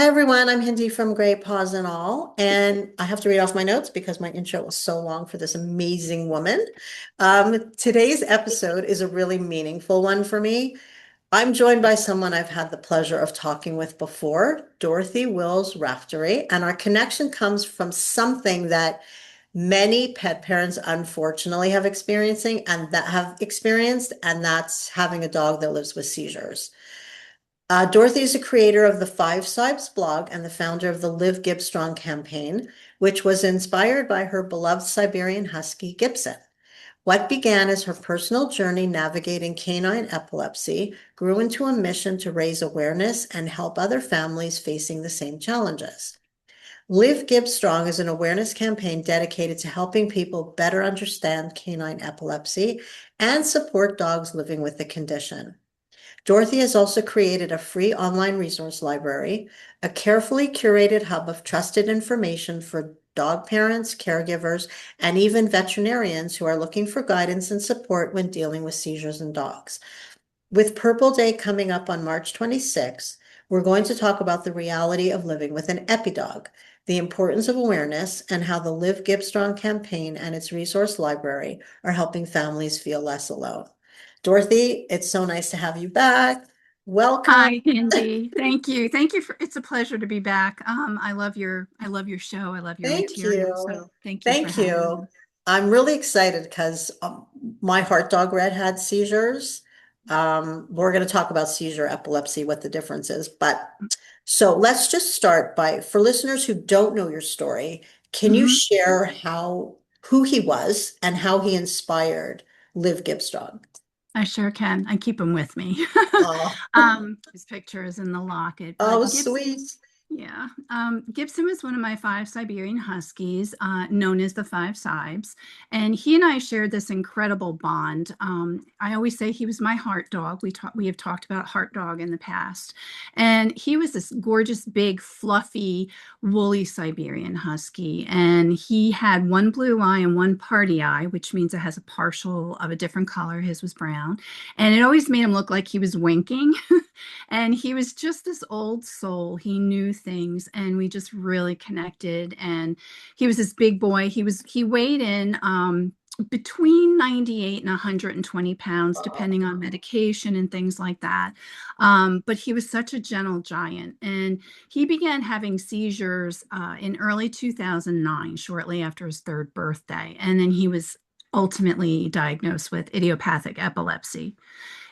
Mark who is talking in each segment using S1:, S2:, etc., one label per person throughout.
S1: Hi everyone, I'm Hindi from Great Paws and All, and I have to read off my notes because my intro was so long for this amazing woman. Today's episode is a really meaningful one for me. I'm joined by someone I've had the pleasure of talking with before, Dorothy Wills-Raftery, and our connection comes from something that many pet parents unfortunately have experienced, and that's having a dog that lives with seizures. Dorothy is a creator of the Five Sibes blog and the founder of the Live Gibstrong campaign, which was inspired by her beloved Siberian Husky Gibson. What began as her personal journey navigating canine epilepsy grew into a mission to raise awareness and help other families facing the same challenges. Live Gibstrong is an awareness campaign dedicated to helping people better understand canine epilepsy and support dogs living with the condition. Dorothy has also created a free online resource library, a carefully curated hub of trusted information for dog parents, caregivers, and even veterinarians who are looking for guidance and support when dealing with seizures in dogs. With Purple Day coming up on March 26th, we're going to talk about the reality of living with an Epi-Dog, the importance of awareness, and how the Live Gibstrong campaign and its resource library are helping families feel less alone. Dorothy, it's so nice to have you back. Welcome.
S2: Hi, Andy. Thank you. Thank you for it's a pleasure to be back. I love your show. I love your
S1: Thank
S2: material.
S1: you.
S2: So thank you for
S1: Thank
S2: having me.
S1: you. I'm really excited because my heart dog Red had seizures. We're going to talk about seizure epilepsy, what the difference is. But so let's just start by, for listeners who don't know your story, can you
S2: Mhm.
S1: share who he was and how he inspired Liv Gibstrong?
S2: I sure can. I keep them with me.
S1: Oh,
S2: His picture is in the locket,
S1: oh,
S2: but Gibson.
S1: sweet.
S2: Yeah. Gibson was one of my five Siberian Huskies, known as the Five Sibes. And he and I shared this incredible bond. I always say he was my heart dog. We have talked about heart dog in the past. And he was this gorgeous, big, fluffy, woolly Siberian Husky. And he had one blue eye and one party eye, which means it has a partial of a different color. His was brown. And it always made him look like he was winking. And he was just this old soul. He knew things and we just really connected. And he was this big boy. He weighed in between 98 and 120 pounds, depending on medication and things like that. But he was such a gentle giant. And he began having seizures in early 2009, shortly after his third birthday. And then he was ultimately diagnosed with idiopathic epilepsy.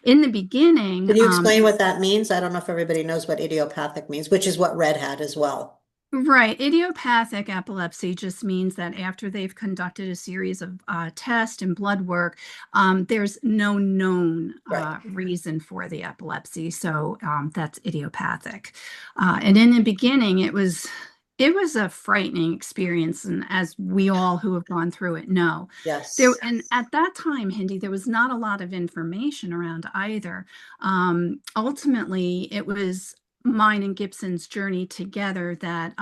S2: In the beginning,
S1: Can you explain what that means? I don't know if everybody knows what idiopathic means, which is what Red had as well.
S2: right, idiopathic epilepsy just means that after they've conducted a series of tests and blood work, there's no known
S1: Right.
S2: reason for the epilepsy. So that's idiopathic. And in the beginning, it was a frightening experience, and as we all who have gone through it know,
S1: Yes.
S2: and at that time, Hindi, there was not a lot of information around either. Ultimately, it was mine and Gibson's journey together that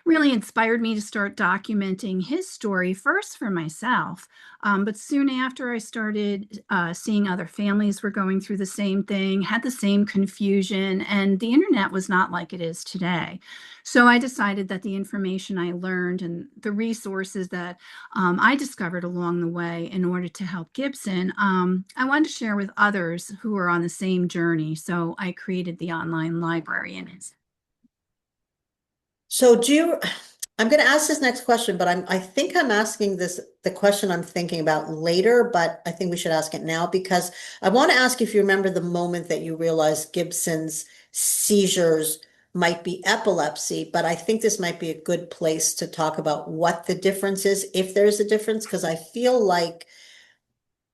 S2: really inspired me to start documenting his story first for myself. But soon after, I started seeing other families were going through the same thing, had the same confusion, and the internet was not like it is today. So I decided that the information I learned and the resources that I discovered along the way in order to help Gibson, I wanted to share with others who are on the same journey. So I created the online library and it's
S1: So I'm going to ask this next question, but I think I'm asking the question I'm thinking about later, but I think we should ask it now because I want to ask if you remember the moment that you realized Gibson's seizures might be epilepsy, but I think this might be a good place to talk about what the difference is, if there's a difference, because I feel like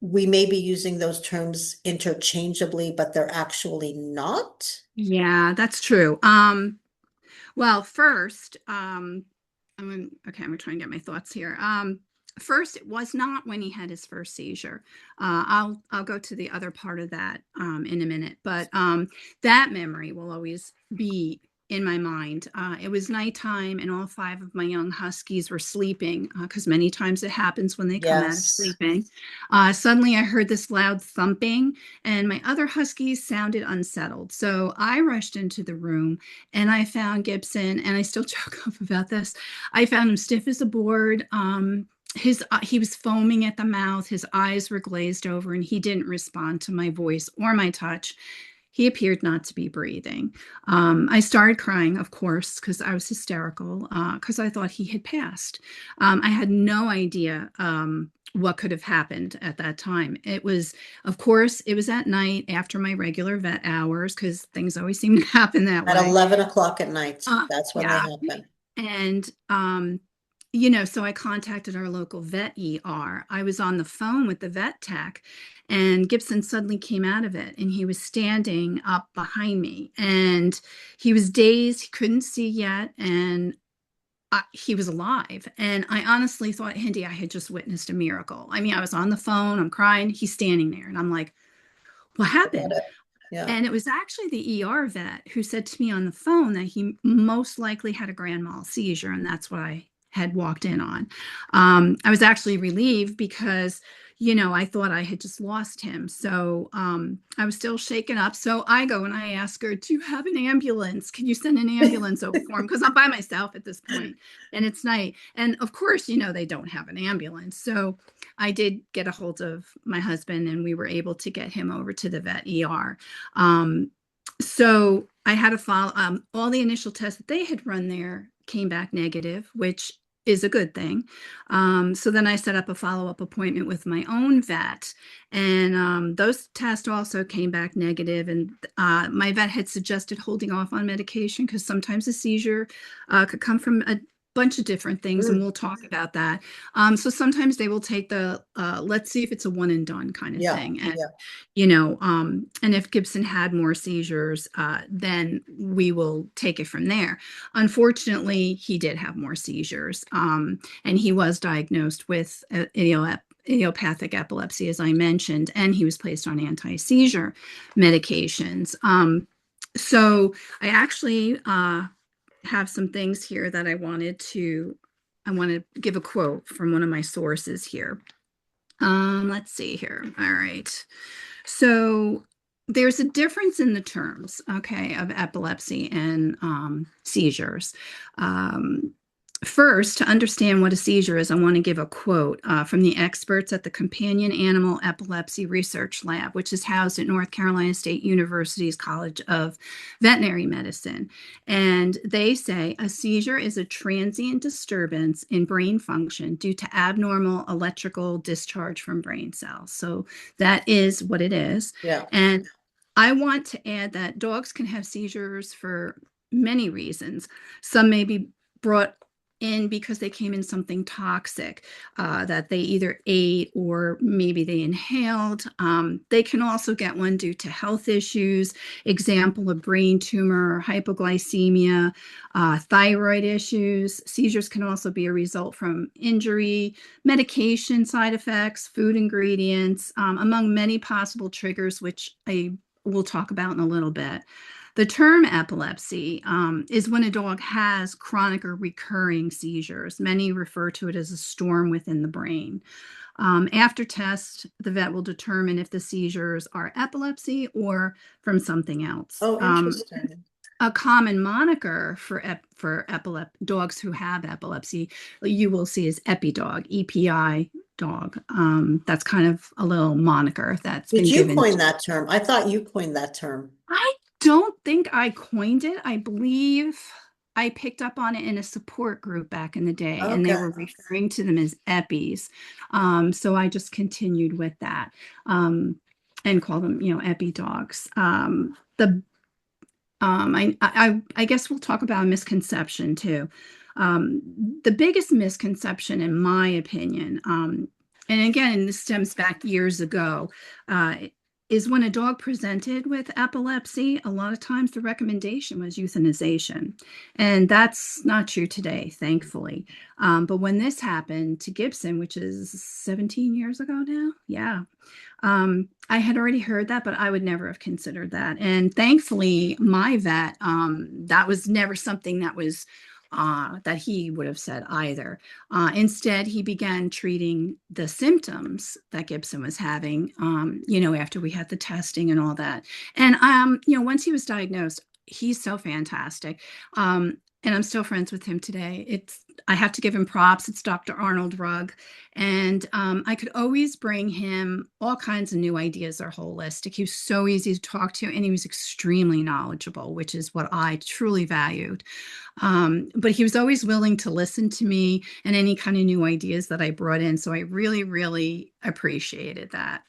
S1: we may be using those terms interchangeably, but they're actually not.
S2: yeah, that's true. Well, first, I'm gonna try and get my thoughts here. First, it was not when he had his first seizure. I'll go to the other part of that in a minute, but that memory will always be in my mind. It was nighttime, and all five of my young huskies were sleeping because many times it happens when they come out of
S1: Yes.
S2: sleeping. Suddenly, I heard this loud thumping, and my other huskies sounded unsettled. So I rushed into the room, and I found Gibson, and I still joke off about this. I found him stiff as a board. He was foaming at the mouth, his eyes were glazed over, and he didn't respond to my voice or my touch. He appeared not to be breathing. I started crying, of course, because I was hysterical, because I thought he had passed. I had no idea what could have happened at that time. It was, of course, it was at night after my regular vet hours, because things always seem to happen that
S1: At
S2: way.
S1: 11 o'clock at night. That's when they
S2: Yeah.
S1: happen.
S2: And, so I contacted our local vet ER. I was on the phone with the vet tech, and Gibson suddenly came out of it, and he was standing up behind me, and he was dazed. He couldn't see yet. And he was alive. And I honestly thought, Hindi, I had just witnessed a miracle. I mean, I was on the phone, I'm crying, he's standing there, and I'm like, what
S1: Forget
S2: happened?
S1: it. Yeah.
S2: And it was actually the ER vet who said to me on the phone that he most likely had a grand mal seizure, and that's what I had walked in on. I was actually relieved because, I thought I had just lost him. So I was still shaken up. So I go and I ask her, do you have an ambulance? Can you send an ambulance over for him? Because I'm by myself at this point, and it's night. And of course, they don't have an ambulance. So I did get a hold of my husband, and we were able to get him over to the vet ER. So I had to follow all the initial tests that they had run there came back negative, which is a good thing. So then I set up a follow-up appointment with my own vet, and those tests also came back negative. And my vet had suggested holding off on medication because sometimes a seizure could come from a bunch of different things, and
S1: Mm,
S2: we'll talk about that. So sometimes they will take the let's see if it's a one and done kind of
S1: yeah.
S2: thing. And
S1: Yeah.
S2: and if Gibson had more seizures, then we will take it from there. Unfortunately, he did have more seizures, and he was diagnosed with idiopathic epilepsy, as I mentioned, and he was placed on anti-seizure medications. So I actually have some things here that I want to give a quote from one of my sources here. Let's see here. All right. So there's a difference in the terms, okay, of epilepsy and seizures. Um, First, to understand what a seizure is, I want to give a quote from the experts at the Companion Animal Epilepsy Research Lab, which is housed at North Carolina State University's College of Veterinary Medicine. And they say a seizure is a transient disturbance in brain function due to abnormal electrical discharge from brain cells. So that is what it is.
S1: Yeah.
S2: And I want to add that dogs can have seizures for many reasons. Some may be brought in because they came in something toxic that they either ate or maybe they inhaled. They can also get one due to health issues, example, a brain tumor, hypoglycemia, thyroid issues. Seizures can also be a result from injury, medication side effects, food ingredients, among many possible triggers, which I will talk about in a little bit. The term epilepsy is when a dog has chronic or recurring seizures. Many refer to it as a storm within the brain. After test, the vet will determine if the seizures are epilepsy or from something else.
S1: Oh, interesting.
S2: A common moniker for dogs who have epilepsy, you will see is Epi-Dog, EPI dog. That's kind of a little moniker that's
S1: Did
S2: been
S1: you
S2: given.
S1: coin that term? I thought you coined that term.
S2: I don't think I coined it. I believe I picked up on it in a support group back in the day, and they
S1: Okay.
S2: were referring to them as Eppies. So I just continued with that and called them, Epi dogs. I guess we'll talk about a misconception too. The biggest misconception, in my opinion, and again, this stems back years ago, uh, is when a dog presented with epilepsy, a lot of times the recommendation was euthanization. And that's not true today, thankfully. But when this happened to Gibson, which is 17 years ago now, yeah, I had already heard that, but I would never have considered that. And thankfully, my vet, that was never something that was that he would have said either. Instead, he began treating the symptoms that Gibson was having, after we had the testing and all that. And, once he was diagnosed, he's so fantastic. And I'm still friends with him today. I have to give him props. It's Dr. Arnold Rugg. And I could always bring him all kinds of new ideas that are holistic. He was so easy to talk to, and he was extremely knowledgeable, which is what I truly valued. But he was always willing to listen to me and any kind of new ideas that I brought in. So I really, really appreciated that.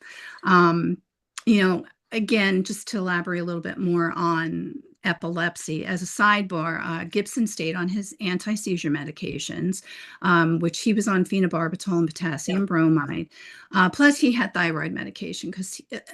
S2: Um, Again, just to elaborate a little bit more on epilepsy, as a sidebar, Gibson stayed on his anti-seizure medications, which he was on phenobarbital and
S1: Yeah.
S2: potassium bromide. Plus, he had thyroid medication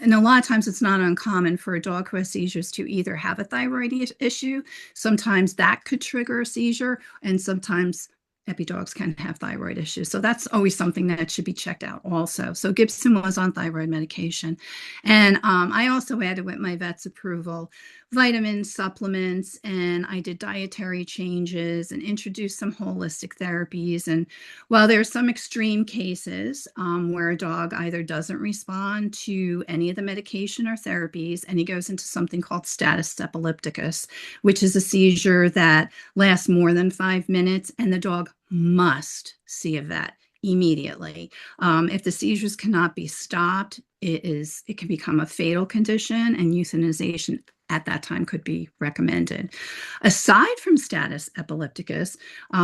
S2: and a lot of times it's not uncommon for a dog who has seizures to either have a thyroid issue. Sometimes that could trigger a seizure, and sometimes Epi-Dogs can have thyroid issues. So that's always something that should be checked out also. So Gibson was on thyroid medication. And I also added, with my vet's approval, vitamins, supplements, and I did dietary changes and introduced some holistic therapies. And while there are some extreme cases where a dog either doesn't respond to any of the medication or therapies, and he goes into something called status epilepticus, which is a seizure that lasts more than 5 minutes, and the dog must see a vet immediately. If the seizures cannot be stopped, it can become a fatal condition, and euthanization at that time could be recommended. Aside from status epilepticus,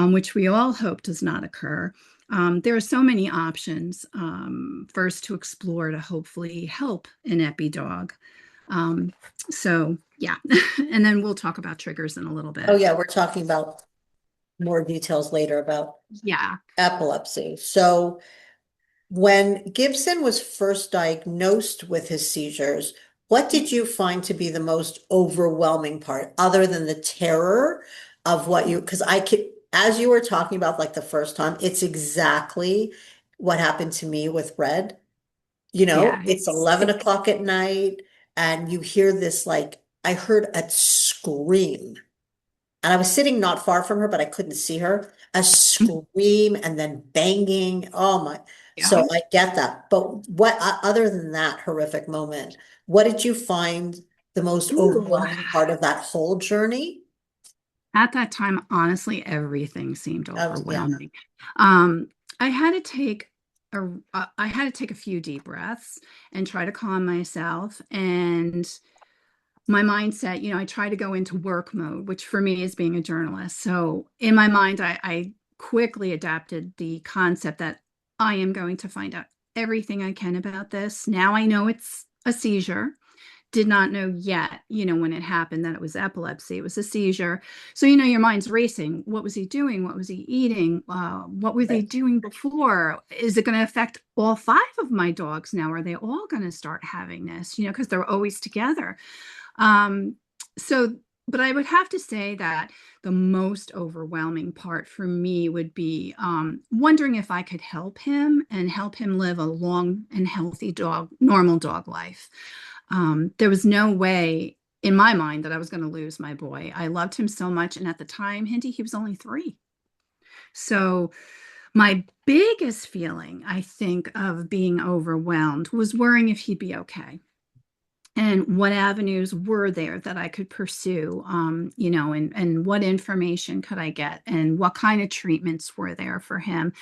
S2: which we all hope does not occur, there are so many options first to explore to hopefully help an Epi-Dog. So yeah, and then we'll talk about triggers in a little
S1: Oh,
S2: bit.
S1: yeah, we're talking about more details later about
S2: Yeah.
S1: epilepsy. So when Gibson was first diagnosed with his seizures, what did you find to be the most overwhelming part, other than the terror of what you, because I could, as you were talking about like the first time, it's exactly what happened to me with Red.
S2: Yeah,
S1: It's 11 o'clock at night and you hear this, like, I heard a scream and I was sitting not far from her, but I couldn't see her. A scream and then banging. Oh my. So
S2: yeah.
S1: I get that. But what, other than that horrific moment, what did you find the most
S2: Ooh.
S1: overwhelming part of that whole journey?
S2: At that time, honestly, everything seemed
S1: Yeah.
S2: overwhelming. Um, I had to take I had to take a few deep breaths and try to calm myself. And my mindset, I try to go into work mode, which for me is being a journalist. So in my mind, I quickly adapted the concept that I am going to find out everything I can about this. Now I know it's a seizure. Did not know yet, when it happened, that it was epilepsy. It was a seizure. So, your mind's racing. What was he doing? What was he eating? What were they
S1: Right.
S2: doing before? Is it going to affect all five of my dogs now? Are they all going to start having this? Because they're always together. Um, so, but I would have to say that the most overwhelming part for me would be wondering if I could help him and help him live a long and healthy normal dog life. There was no way in my mind that I was going to lose my boy. I loved him so much. And at the time, Hindi, he was only 3. So my biggest feeling, I think, of being overwhelmed was worrying if he'd be okay, and what avenues were there that I could pursue, and what information could I get, and what kind of treatments were there for him.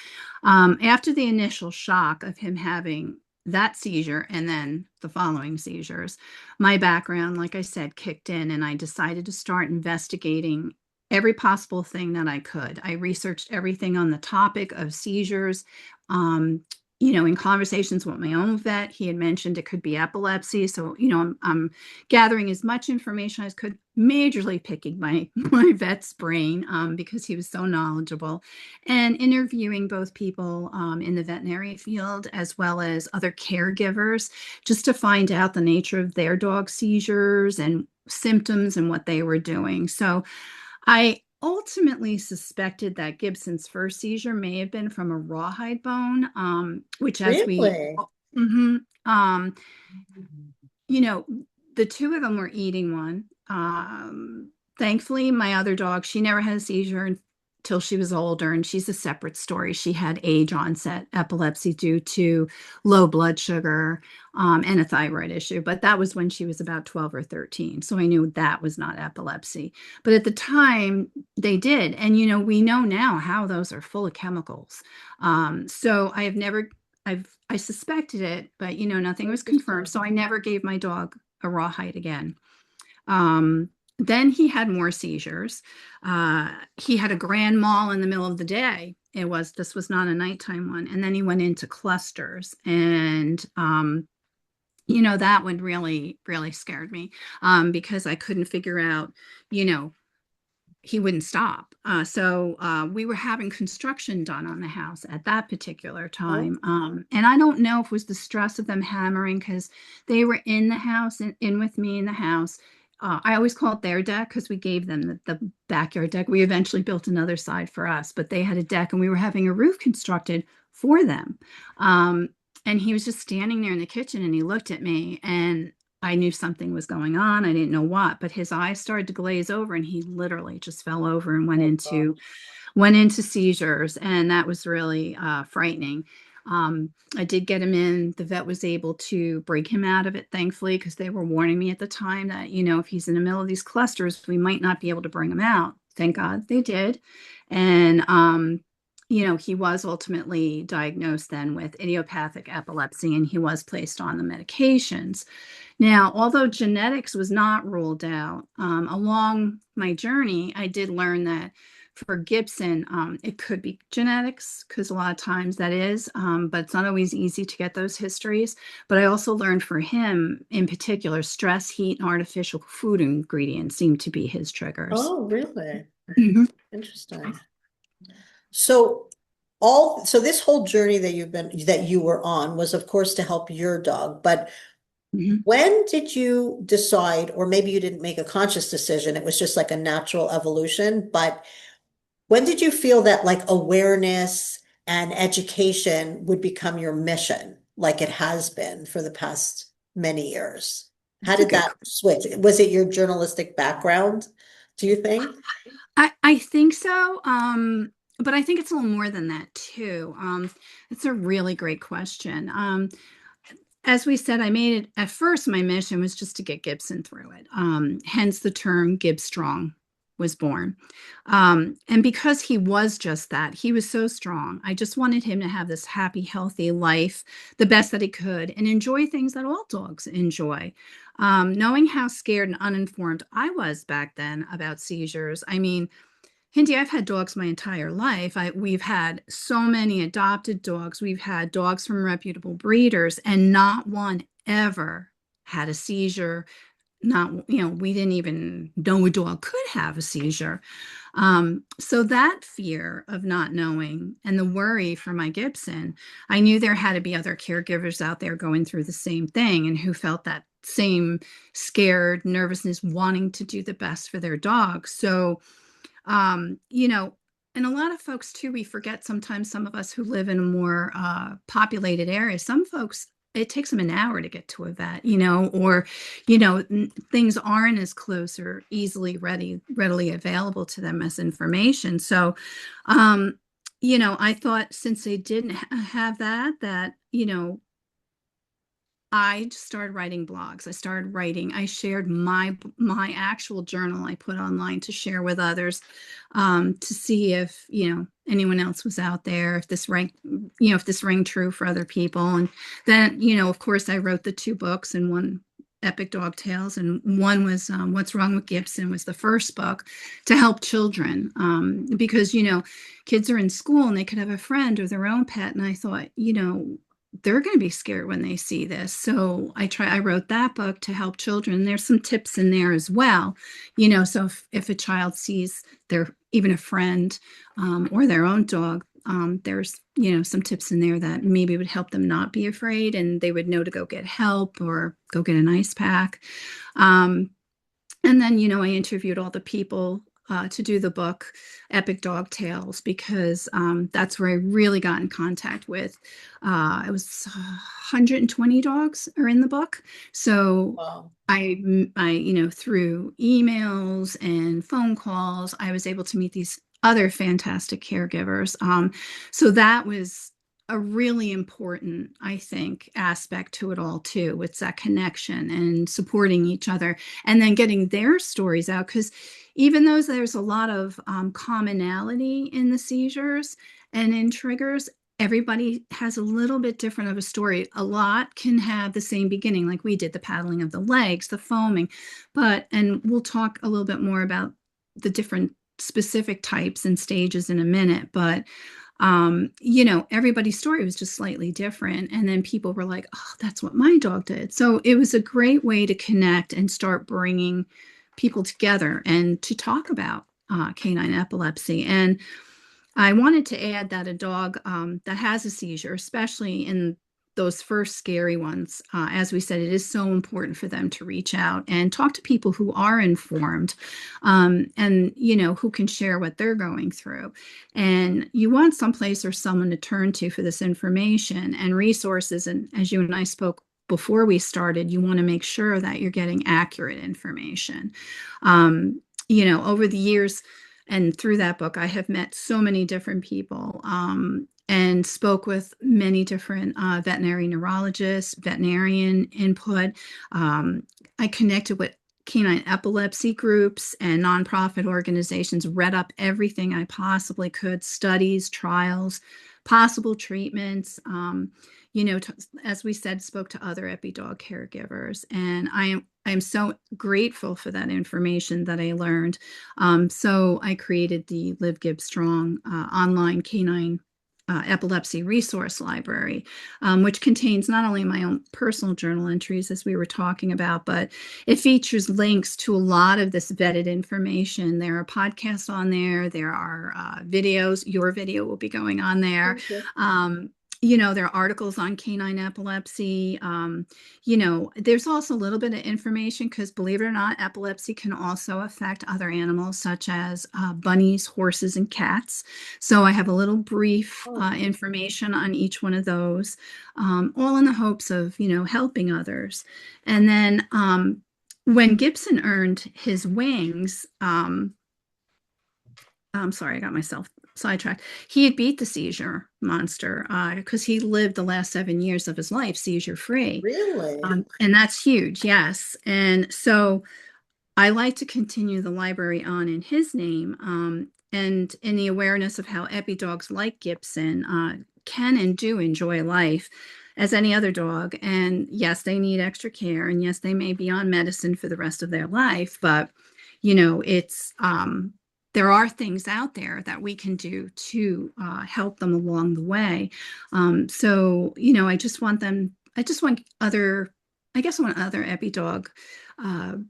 S2: After the initial shock of him having that seizure and then the following seizures, my background, like I said, kicked in, and I decided to start investigating every possible thing that I could. I researched everything on the topic of seizures. Um, in conversations with my own vet, he had mentioned it could be epilepsy. So, I'm gathering as much information as could, majorly picking my vet's brain because he was so knowledgeable, and interviewing both people in the veterinary field as well as other caregivers, just to find out the nature of their dog seizures and symptoms and what they were doing. So I ultimately suspected that Gibson's first seizure may have been from a rawhide bone, which, as we,
S1: Really?
S2: hmm you know, the two of them were eating one. Thankfully, my other dog, she never had a seizure until she was older, and she's a separate story. She had age onset epilepsy due to low blood sugar, and a thyroid issue, but that was when she was about 12 or 13. So I knew that was not epilepsy. But at the time, they did. And, we know now how those are full of chemicals. So I have never I suspected it, but nothing was confirmed. So I never gave my dog a rawhide again. Um, then he had more seizures. He had a grand mal in the middle of the day. This was not a nighttime one. And then he went into clusters. And that one really, really scared me, because I couldn't figure out, you know, he wouldn't stop. So we were having construction done on the house at that particular
S1: Oh,
S2: time. And I don't know if it was the stress of them hammering because they were in the house and in with me in the house. I always call it their deck because we gave them the backyard deck. We eventually built another side for us, but they had a deck and we were having a roof constructed for them. Um, and he was just standing there in the kitchen and he looked at me and I knew something was going on. I didn't know what, but his eyes started to glaze over and he literally just fell over and
S1: oh God.
S2: went into seizures. And that was really frightening. I did get him in. The vet was able to break him out of it, thankfully, because they were warning me at the time that, if he's in the middle of these clusters, we might not be able to bring him out. Thank God they did. And, he was ultimately diagnosed then with idiopathic epilepsy and he was placed on the medications. Now, although genetics was not ruled out, along my journey, I did learn that for Gibson, it could be genetics because a lot of times that is, but it's not always easy to get those histories. But I also learned for him in particular, stress, heat, and artificial food ingredients seem to be his triggers.
S1: Oh, really?
S2: Mhm.
S1: Interesting. So so this whole journey that you were on was of course to help your dog, but
S2: Mhm.
S1: when did you decide, or maybe you didn't make a conscious decision, it was just like a natural evolution, but when did you feel that like awareness and education would become your mission, like it has been for the past many years? How
S2: That's a
S1: did
S2: good
S1: that switch? Was it your journalistic background, do you think?
S2: I think so. But I think it's a little more than that too. It's a really great question. As we said, I made it at first, my mission was just to get Gibson through it. Hence the term Gib Strong was born. And because he was just that, he was so strong. I just wanted him to have this happy, healthy life, the best that he could, and enjoy things that all dogs enjoy. Knowing how scared and uninformed I was back then about seizures, I mean, Hindi, I've had dogs my entire life. We've had so many adopted dogs. We've had dogs from reputable breeders, and not one ever had a seizure. Not, we didn't even know a dog could have a seizure. So that fear of not knowing and the worry for my Gibson, I knew there had to be other caregivers out there going through the same thing and who felt that same scared nervousness, wanting to do the best for their dog. So um, you know, and a lot of folks too, we forget sometimes, some of us who live in a more populated area, some folks, it takes them an hour to get to a vet, or, things aren't as close or easily readily available to them as information. So, I thought since they didn't have that, I just started writing blogs. I shared my actual journal I put online to share with others, to see if, anyone else was out there, if this rang true for other people. And then, of course, I wrote the two books, and one Epic-Dog Tales, and one was What's Wrong with Gibson was the first book to help children, because, kids are in school and they could have a friend or their own pet. And I thought, they're going to be scared when they see this. So I wrote that book to help children. There's some tips in there as well, so if a child sees even a friend, or their own dog, there's, some tips in there that maybe would help them not be afraid and they would know to go get help or go get an ice pack. And then, I interviewed all the people to do the book Epic-Dog Tales, because that's where I really got in contact with. It was 120 dogs are in the book. So
S1: Wow.
S2: through emails and phone calls, I was able to meet these other fantastic caregivers. So that was a really important, I think, aspect to it all too. It's that connection and supporting each other, and then getting their stories out. Because even though there's a lot of commonality in the seizures and in triggers, everybody has a little bit different of a story. A lot can have the same beginning, like we did, the paddling of the legs, the foaming, and we'll talk a little bit more about the different specific types and stages in a minute, but everybody's story was just slightly different. And then people were like, oh, that's what my dog did. So it was a great way to connect and start bringing people together and to talk about canine epilepsy. And I wanted to add that a dog that has a seizure, especially in those first scary ones, as we said, it is so important for them to reach out and talk to people who are informed, and who can share what they're going through. And you want someplace or someone to turn to for this information and resources. And as you and I spoke before we started, you want to make sure that you're getting accurate information. Over the years, and through that book, I have met so many different people, and spoke with many different veterinary neurologists, veterinarian input. I connected with canine epilepsy groups and nonprofit organizations, read up everything I possibly could, studies, trials, possible treatments. As we said, spoke to other Epi-Dog caregivers, and I am so grateful for that information that I learned. So I created the Live Give Strong online canine epilepsy resource library, which contains not only my own personal journal entries, as we were talking about, but it features links to a lot of this vetted information. There are podcasts on there. There are videos. Your video will be going on there. There are articles on canine epilepsy. There's also a little bit of information because, believe it or not, epilepsy can also affect other animals such as bunnies, horses, and cats. So I have a little brief information on each one of those, all in the hopes of, helping others. And then when Gibson earned his wings, I'm sorry, I got myself sidetracked. He had beat the seizure monster because he lived the last 7 years of his life seizure free.
S1: Really?
S2: And that's huge, yes. And so I like to continue the library on in his name, and in the awareness of how Epi-Dogs like Gibson can and do enjoy life as any other dog. And yes, they need extra care. And yes, they may be on medicine for the rest of their life, but it's there are things out there that we can do to help them along the way. I want other Epi-Dog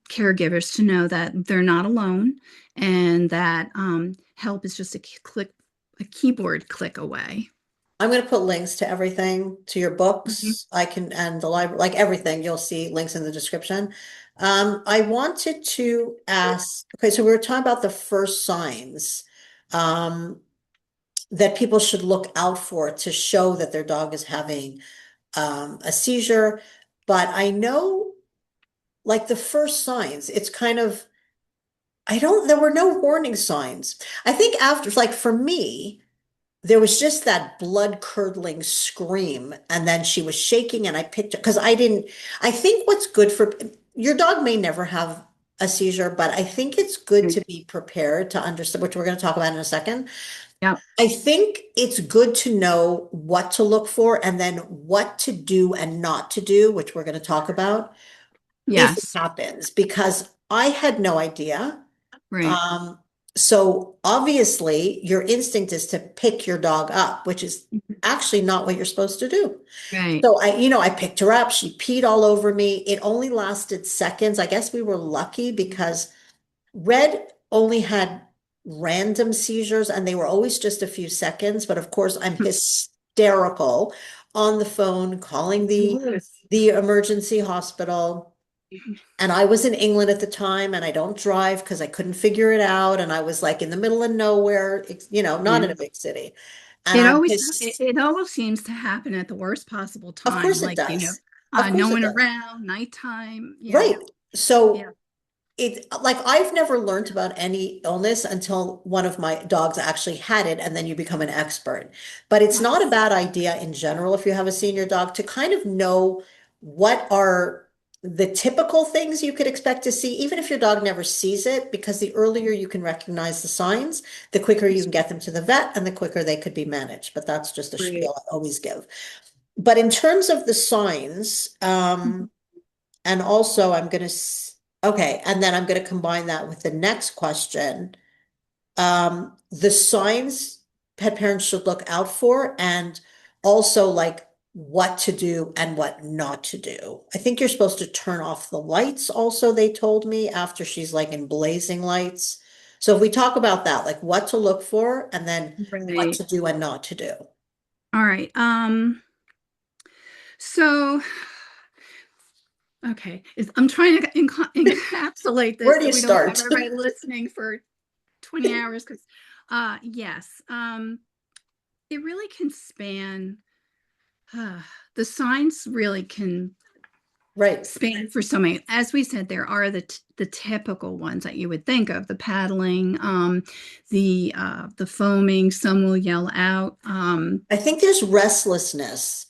S2: caregivers to know that they're not alone, and that help is just a keyboard click away.
S1: I'm going to put links to everything, to your
S2: Mhm.
S1: books. And the library, like everything, you'll see links in the description. I wanted to ask, okay, so we were talking about the first signs um, that people should look out for to show that their dog is having a seizure. But I know, like the first signs, it's kind of, there were no warning signs. I think after, like for me, there was just that blood curdling scream, and then she was shaking, and I picked her because I think what's good for your dog may never have a seizure, but I think it's good to be prepared to understand, which we're going to talk about in a second.
S2: Yep.
S1: I think it's good to know what to look for and then what to do and not to do, which we're going to talk about if it
S2: Yes.
S1: happens, because I had no idea.
S2: Right.
S1: Um, so obviously your instinct is to pick your dog up, which is
S2: Mhm.
S1: actually not what you're supposed to do.
S2: Right.
S1: So I picked her up. She peed all over me. It only lasted seconds. I guess we were lucky because Red only had random seizures and they were always just a few seconds. But of course, I'm hysterical on the phone, calling
S2: Yes.
S1: the emergency hospital. And I was in England at the time and I don't drive because I couldn't figure it out. And I was like in the middle of nowhere, not in
S2: Yeah.
S1: a big city. And I'm just,
S2: It always seems to happen at the worst possible
S1: of
S2: time,
S1: course it
S2: like,
S1: does. Of
S2: no
S1: course it
S2: one
S1: does.
S2: around, nighttime. Yeah.
S1: Right. So
S2: Yeah.
S1: it's like I've never learned about any illness until one of my dogs actually had it, and then you become an expert. But it's not a
S2: Yes.
S1: bad idea in general if you have a senior dog to kind of know what are the typical things you could expect to see, even if your dog never sees it, because the earlier you can recognize the signs, the quicker you
S2: That's
S1: can get them to the vet and the quicker they could be managed. But that's just a
S2: great.
S1: spiel I always give. But in terms of the signs, and also I'm going to, okay, and then I'm going to combine that with the next question. The signs pet parents should look out for and also like what to do and what not to do. I think you're supposed to turn off the lights also, they told me after she's like in blazing lights. So if we talk about that, like what to look for and then what
S2: Right.
S1: to do and not to do.
S2: All right. So, okay. I'm trying to encapsulate
S1: Where
S2: this
S1: do
S2: so
S1: you
S2: we don't have
S1: start?
S2: everybody listening for 20 hours because, yes, it really can span, uh, the signs really can
S1: Right.
S2: span for so many. As we said, there are the typical ones that you would think of: the paddling, the foaming. Some will yell out.
S1: I think there's restlessness.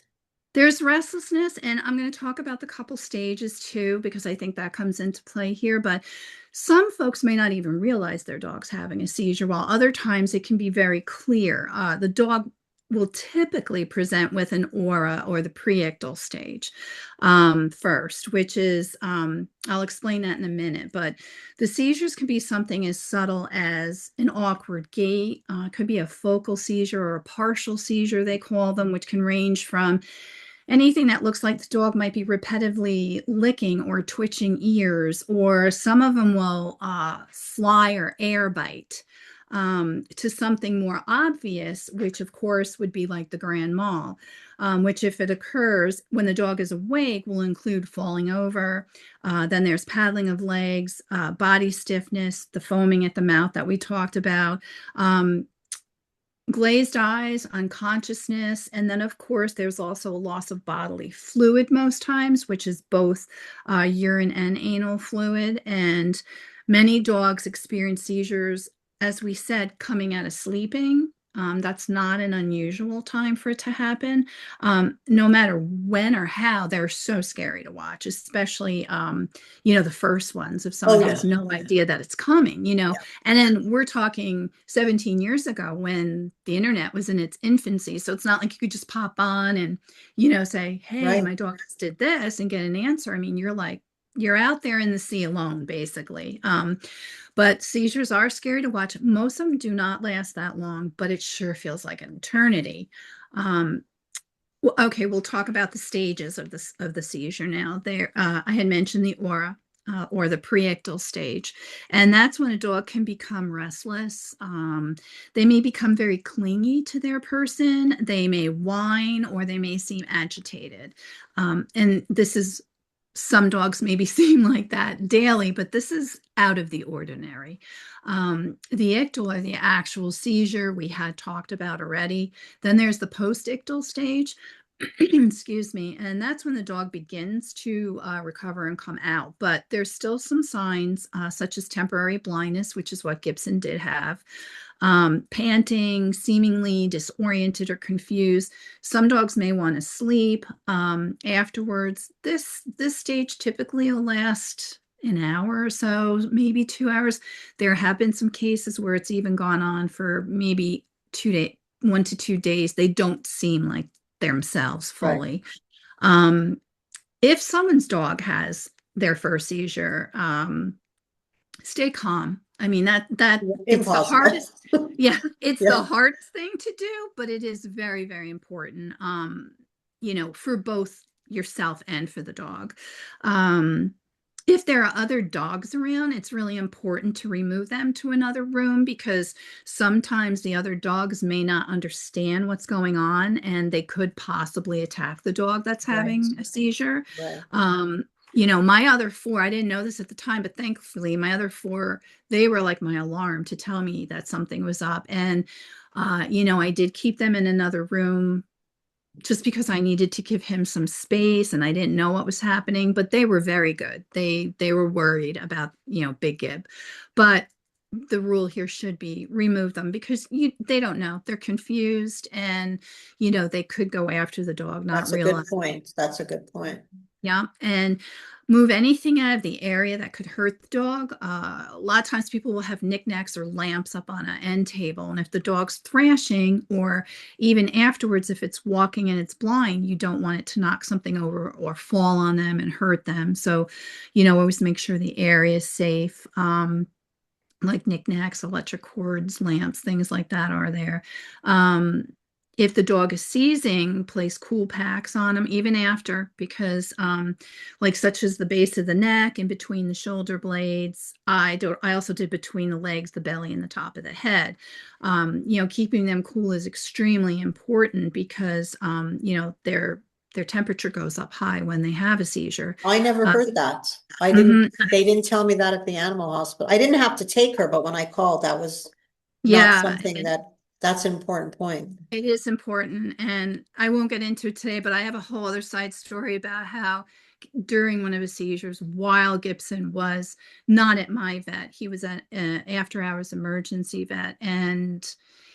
S2: There's restlessness, and I'm going to talk about the couple stages too, because I think that comes into play here. But some folks may not even realize their dog's having a seizure, while other times it can be very clear. The dog will typically present with an aura or the preictal stage first, which is, I'll explain that in a minute. But the seizures can be something as subtle as an awkward gait, could be a focal seizure or a partial seizure, they call them, which can range from anything that looks like the dog might be repetitively licking or twitching ears, or some of them will fly or air bite, to something more obvious, which of course would be like the grand mal, which if it occurs when the dog is awake will include falling over. Then there's paddling of legs, body stiffness, the foaming at the mouth that we talked about. Glazed eyes, unconsciousness, and then of course there's also a loss of bodily fluid most times, which is both urine and anal fluid. And many dogs experience seizures, as we said, coming out of sleeping. That's not an unusual time for it to happen. No matter when or how, they're so scary to watch, especially the first ones, if someone
S1: Oh
S2: has
S1: yeah.
S2: no idea that it's coming.
S1: Yeah.
S2: And then we're talking 17 years ago when the internet was in its infancy. So it's not like you could just pop on and, say, hey,
S1: Right.
S2: my dog just did this and get an answer. I mean, you're out there in the sea alone, basically. But seizures are scary to watch. Most of them do not last that long, but it sure feels like an eternity. Um, okay, we'll talk about the stages of the seizure now. There, I had mentioned the aura. Or the preictal stage. And that's when a dog can become restless. They may become very clingy to their person. They may whine or they may seem agitated. And this is, some dogs maybe seem like that daily, but this is out of the ordinary. The ictal or the actual seizure we had talked about already. Then there's the post-ictal stage. Excuse me. And that's when the dog begins to recover and come out. But there's still some signs, such as temporary blindness, which is what Gibson did have, panting, seemingly disoriented or confused. Some dogs may want to sleep afterwards. This stage typically will last an hour or so, maybe 2 hours. There have been some cases where it's even gone on for maybe 2 days, 1 to 2 days. They don't seem like themselves
S1: Right.
S2: fully. Um, if someone's dog has their first seizure, stay calm. I mean, that it's the
S1: Impossible.
S2: hardest. Yeah, it's the
S1: Yeah.
S2: hardest thing to do, but it is very, very important. For both yourself and for the dog. Um, if there are other dogs around, it's really important to remove them to another room because sometimes the other dogs may not understand what's going on and they could possibly attack the dog that's
S1: Right.
S2: having a seizure.
S1: Right.
S2: Um, My other four, I didn't know this at the time, but thankfully my other four, they were like my alarm to tell me that something was up. And, I did keep them in another room just because I needed to give him some space and I didn't know what was happening, but they were very good. They were worried about, Big Gib. But the rule here should be remove them because they don't know. They're confused and they could go after the dog, not
S1: That's a good
S2: realize.
S1: point. That's a good point.
S2: Yeah, and move anything out of the area that could hurt the dog. A lot of times people will have knickknacks or lamps up on an end table. And if the dog's thrashing, or even afterwards, if it's walking and it's blind, you don't want it to knock something over or fall on them and hurt them. So, always make sure the area is safe. Like knickknacks, electric cords, lamps, things like that are there. Um, if the dog is seizing, place cool packs on them even after, because like such as the base of the neck and between the shoulder blades. I also did between the legs, the belly, and the top of the head. Keeping them cool is extremely important because their temperature goes up high when they have a seizure.
S1: I never
S2: Uh,
S1: heard that.
S2: mhm.
S1: They didn't tell me that at the animal hospital. I didn't have to take her, but when I called, that was not
S2: Yeah,
S1: something that's an important point.
S2: it is important, and I won't get into it today, but I have a whole other side story about how during one of his seizures, while Gibson was not at my vet, he was at an after hours emergency vet. And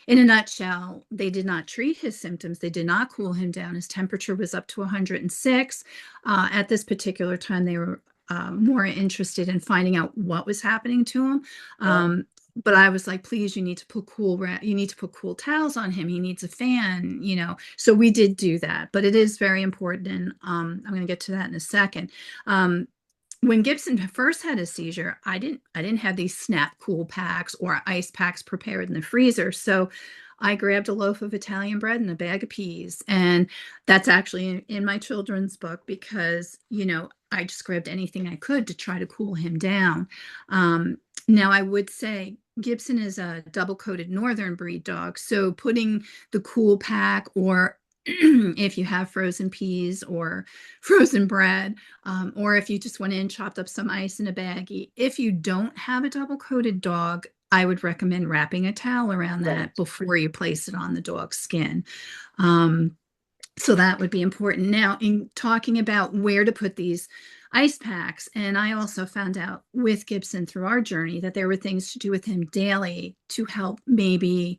S2: in a nutshell, they did not treat his symptoms. They did not cool him down. His temperature was up to 106. At this particular time, they were more interested in finding out what was happening to him.
S1: Well,
S2: But I was like, please, you need to put you need to put cool towels on him. He needs a fan. So we did do that, but it is very important. And I'm going to get to that in a second. When Gibson first had a seizure, I didn't have these snap cool packs or ice packs prepared in the freezer. So I grabbed a loaf of Italian bread and a bag of peas. And that's actually in my children's book because, I just grabbed anything I could to try to cool him down. Now, I would say Gibson is a double coated northern breed dog. So putting the cool pack, or if you have frozen peas or frozen bread, or if you just went in, chopped up some ice in a baggie. If you don't have a double coated dog, I would recommend wrapping a towel around
S1: right.
S2: that before you place it on the dog's skin. Um, so that would be important. Now, in talking about where to put these ice packs, and I also found out with Gibson through our journey that there were things to do with him daily to help maybe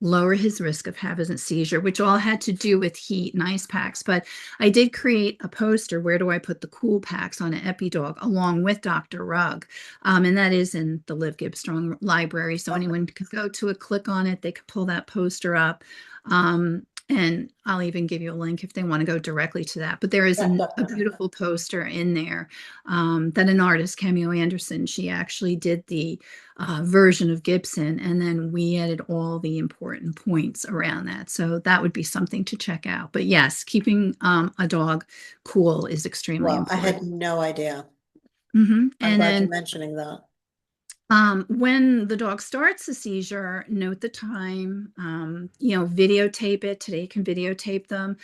S2: lower his risk of having a seizure, which all had to do with heat and ice packs. But I did create a poster, where do I put the cool packs, on an Epi-Dog along with Dr. Rugg. And that is in the Live Give Strong library. So
S1: Okay.
S2: anyone can go to it, click on it, they can pull that poster up. And I'll even give you a link if they want to go directly to that. But there is
S1: Yeah,
S2: a
S1: definitely.
S2: beautiful poster in there that an artist, Cameo Anderson, she actually did the version of Gibson, and then we added all the important points around that. So that would be something to check out. But yes, keeping a dog cool is extremely
S1: Well, I had
S2: important.
S1: no idea. I'm
S2: And
S1: glad you're
S2: then
S1: mentioning that.
S2: when the dog starts a seizure, note the time, videotape it. Today you can videotape them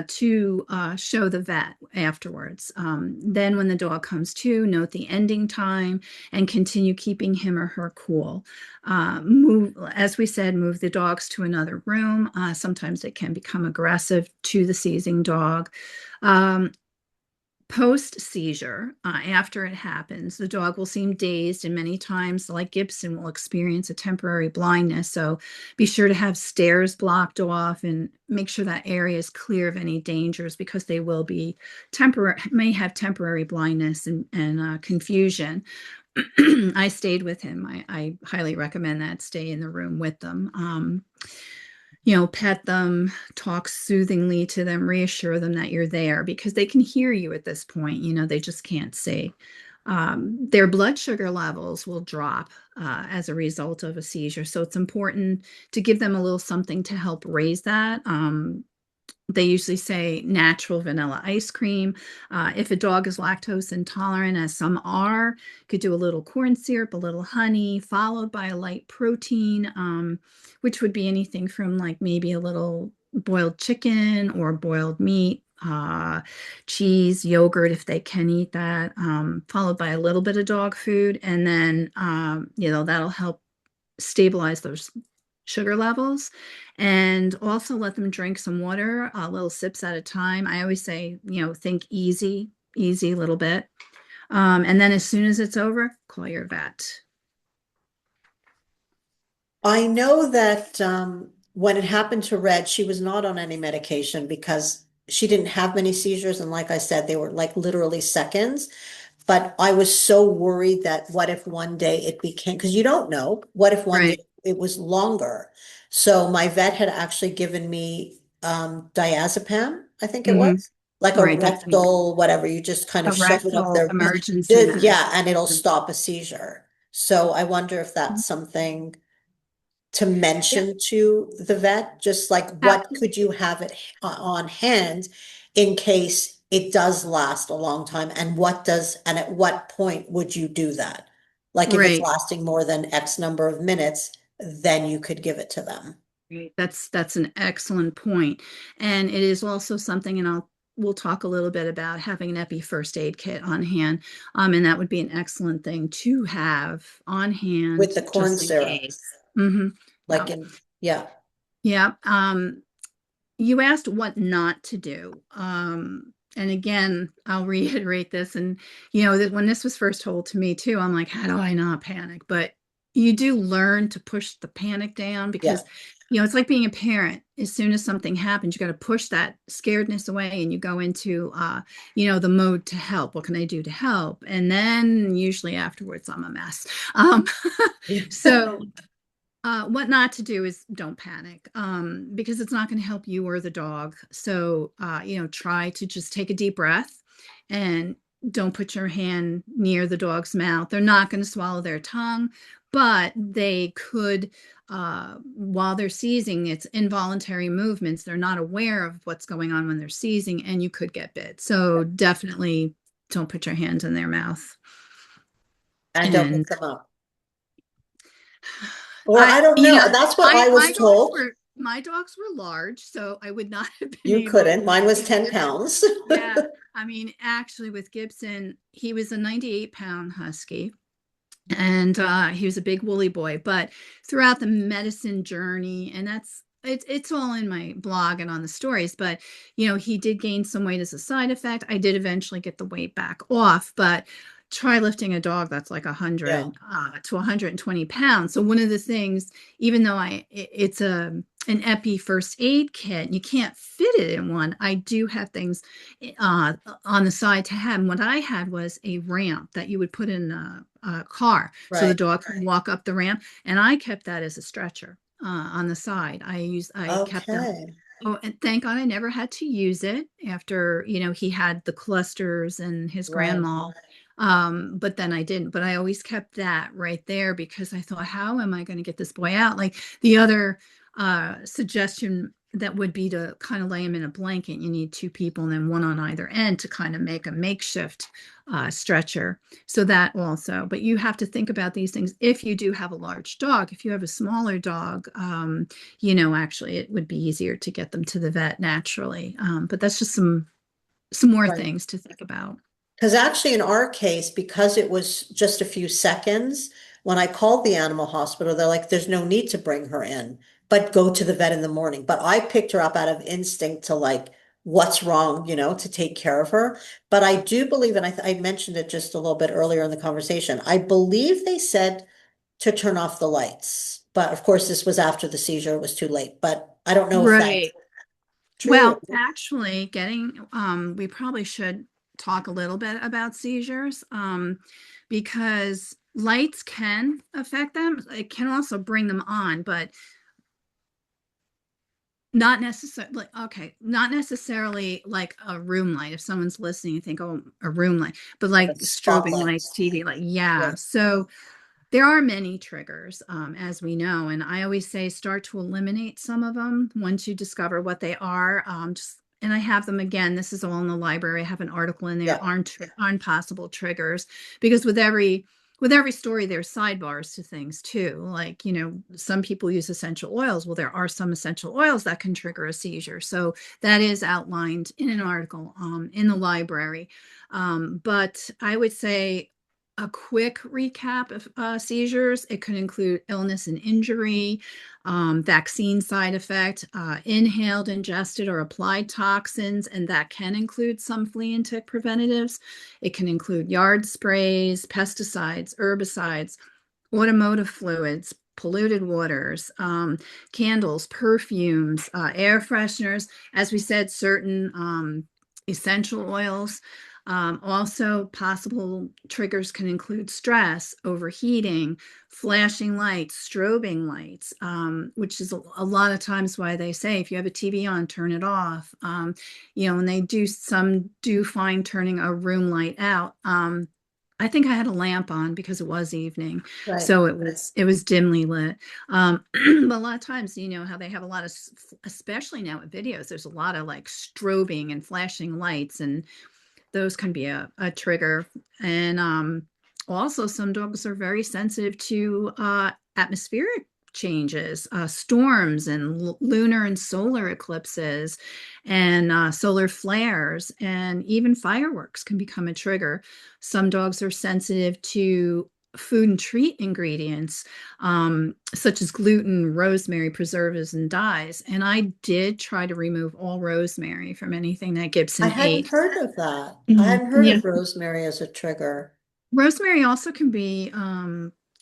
S2: to show the vet afterwards. Then when the dog comes to, note the ending time and continue keeping him or her cool. As we said, move the dogs to another room. Sometimes it can become aggressive to the seizing dog. Um, Post seizure, after it happens, the dog will seem dazed, and many times, like Gibson, will experience a temporary blindness. So be sure to have stairs blocked off and make sure that area is clear of any dangers, because they will be may have temporary blindness and confusion. I stayed with him. I highly recommend that. Stay in the room with them. Pet them, talk soothingly to them, reassure them that you're there, because they can hear you at this point. They just can't see. Their blood sugar levels will drop as a result of a seizure. So it's important to give them a little something to help raise that. They usually say natural vanilla ice cream. If a dog is lactose intolerant, as some are, could do a little corn syrup, a little honey, followed by a light protein, which would be anything from like maybe a little boiled chicken or boiled meat. cheese, yogurt, if they can eat that, followed by a little bit of dog food. And then, that'll help stabilize those sugar levels, and also let them drink some water, little sips at a time. I always say, think easy, easy, little bit. And then as soon as it's over, call your vet.
S1: I know that when it happened to Red, she was not on any medication because she didn't have many seizures. And like I said, they were like literally seconds. But I was so worried that what if one day it became, because you don't know, what if one day
S2: Right.
S1: it was longer? So my vet had actually given me diazepam, I think it
S2: Hmm.
S1: was, like a
S2: Right. That's
S1: rectal, whatever. You just kind
S2: a
S1: of shove it up
S2: rectal
S1: there.
S2: emergency
S1: Yeah, and it'll
S2: medication.
S1: stop a seizure. So I wonder if that's something to
S2: Yeah.
S1: mention to the vet, just like what could you have it on hand in case it does last a long time, and and at what point would you do that? Like if it's
S2: Right.
S1: lasting more than X number of minutes, then you could give it to them.
S2: Right. That's an excellent point. And it is also something, and we'll talk a little bit about having an epi first aid kit on hand. And that would be an excellent thing to have on
S1: With
S2: hand
S1: the corn
S2: just in
S1: syrup,
S2: case. Hmm. Yeah.
S1: like in, yeah.
S2: Yeah. You asked what not to do. And again, I'll reiterate this. And, that when this was first told to me too, I'm like, how do I not panic? But you do learn to push the panic down
S1: Yeah.
S2: because, it's like being a parent. As soon as something happens, you got to push that scaredness away and you go into, the mode to help. What can I do to help? And then usually afterwards, I'm a mess. Um, so what not to do is don't panic, because it's not going to help you or the dog. So, try to just take a deep breath and don't put your hand near the dog's mouth. They're not going to swallow their tongue, but they could, while they're seizing, it's involuntary movements. They're not aware of what's going on when they're seizing, and you could get bit. So definitely don't put your hands in their mouth.
S1: And don't pick
S2: And
S1: them up. Or I don't
S2: you know,
S1: know. That's what
S2: my
S1: I was
S2: my dogs
S1: told.
S2: were my dogs were large, so I would not have been
S1: You
S2: able
S1: couldn't. Mine was
S2: with
S1: 10
S2: Gibson.
S1: pounds.
S2: Yeah, I mean, actually, with Gibson, he was a 98-pound husky, and he was a big woolly boy. But throughout the medicine journey, and it's all in my blog and on the stories. But he did gain some weight as a side effect. I did eventually get the weight back off, but try lifting a dog that's like
S1: Yeah.
S2: 100 to 120 pounds. So one of the things, even though it's an epi first aid kit, you can't fit it in one. I do have things on the side to have. And what I had was a ramp that you would put in a car, so the
S1: Right.
S2: dog could walk up the ramp, and I kept that as a stretcher on the side. I kept that.
S1: Okay.
S2: Oh, and thank God I never had to use it after, he had the clusters and his
S1: Right.
S2: grandma. But then I didn't. But I always kept that right there because I thought, how am I going to get this boy out? Like the other suggestion that would be to kind of lay him in a blanket. You need two people and then one on either end to kind of make a makeshift stretcher. So that also, but you have to think about these things if you do have a large dog. If you have a smaller dog, actually it would be easier to get them to the vet naturally. But that's just some more
S1: Right.
S2: things to think about.
S1: Because actually, in our case, because it was just a few seconds, when I called the animal hospital, they're like, there's no need to bring her in, but go to the vet in the morning. But I picked her up out of instinct to like, what's wrong, to take care of her. But I do believe, and I mentioned it just a little bit earlier in the conversation, I believe they said to turn off the lights. But of course, this was after the seizure, it was too late. But I don't know if that's
S2: Right.
S1: true.
S2: Well, actually, we probably should talk a little bit about seizures, because lights can affect them. It can also bring them on, but not necessarily, okay, not necessarily like a room light. If someone's listening, you think, oh, a room light, but
S1: The
S2: like strobing lights,
S1: spotlights.
S2: TV, like, yeah.
S1: Yeah.
S2: So there are many triggers, as we know, and I always say start to eliminate some of them once you discover what they are. And I have them again. This is all in the library. I have an article in there
S1: Yeah.
S2: on possible triggers, because with every with every story, there's sidebars to things too. Like, some people use essential oils. Well, there are some essential oils that can trigger a seizure. So that is outlined in an article in the library. But I would say a quick recap of seizures. It could include illness and injury, vaccine side effect, inhaled, ingested, or applied toxins, and that can include some flea and tick preventatives. It can include yard sprays, pesticides, herbicides, automotive fluids, polluted waters, candles, perfumes, air fresheners. As we said, certain essential oils. Also, possible triggers can include stress, overheating, flashing lights, strobing lights, which is a lot of times why they say if you have a TV on, turn it off. And some do find turning a room light out. I think I had a lamp on because it was evening,
S1: Right.
S2: so it was dimly lit. But a lot of times, how they have a lot of, especially now with videos, there's a lot of like strobing and flashing lights, and those can be a trigger. And also, some dogs are very sensitive to atmospheric changes, storms, and lunar and solar eclipses, and solar flares, and even fireworks can become a trigger. Some dogs are sensitive to food and treat ingredients, such as gluten, rosemary, preservatives, and dyes. And I did try to remove all rosemary from anything that
S1: I
S2: Gibson
S1: hadn't
S2: ate.
S1: heard of that. I
S2: Mhm.
S1: hadn't heard
S2: Yeah.
S1: of rosemary as a trigger.
S2: Rosemary also can be,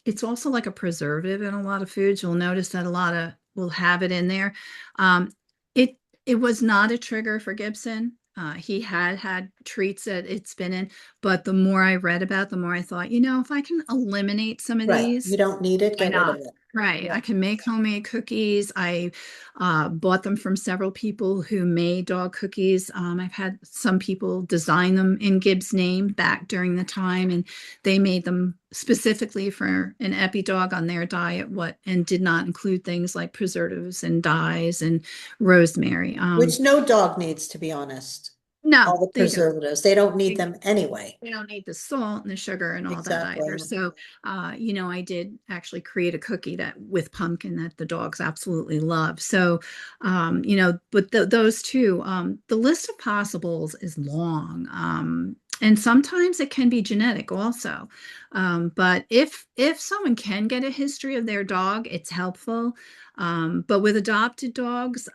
S2: it's also like a preservative in a lot of foods. You'll notice that a lot of will have it in there. Um, it it was not a trigger for Gibson. He had treats that it's been in, but the more I read about, the more I thought, if I can eliminate some of
S1: Right. You
S2: these,
S1: don't need it,
S2: why
S1: get rid of
S2: not?
S1: it.
S2: Right.
S1: Yeah.
S2: I can make homemade cookies. I bought them from several people who made dog cookies. I've had some people design them in Gibbs' name back during the time, and they made them specifically for an Epi-Dog on their diet, and did not include things like preservatives and dyes and rosemary.
S1: Which no dog needs, to be honest.
S2: No,
S1: All the
S2: they don't.
S1: preservatives, they don't need them anyway.
S2: We don't need the salt and the sugar and all that
S1: Exactly.
S2: either. So, I did actually create a cookie that with pumpkin that the dogs absolutely love. So, but those two, the list of possibles is long. And sometimes it can be genetic also. But if someone can get a history of their dog, it's helpful. But with adopted dogs,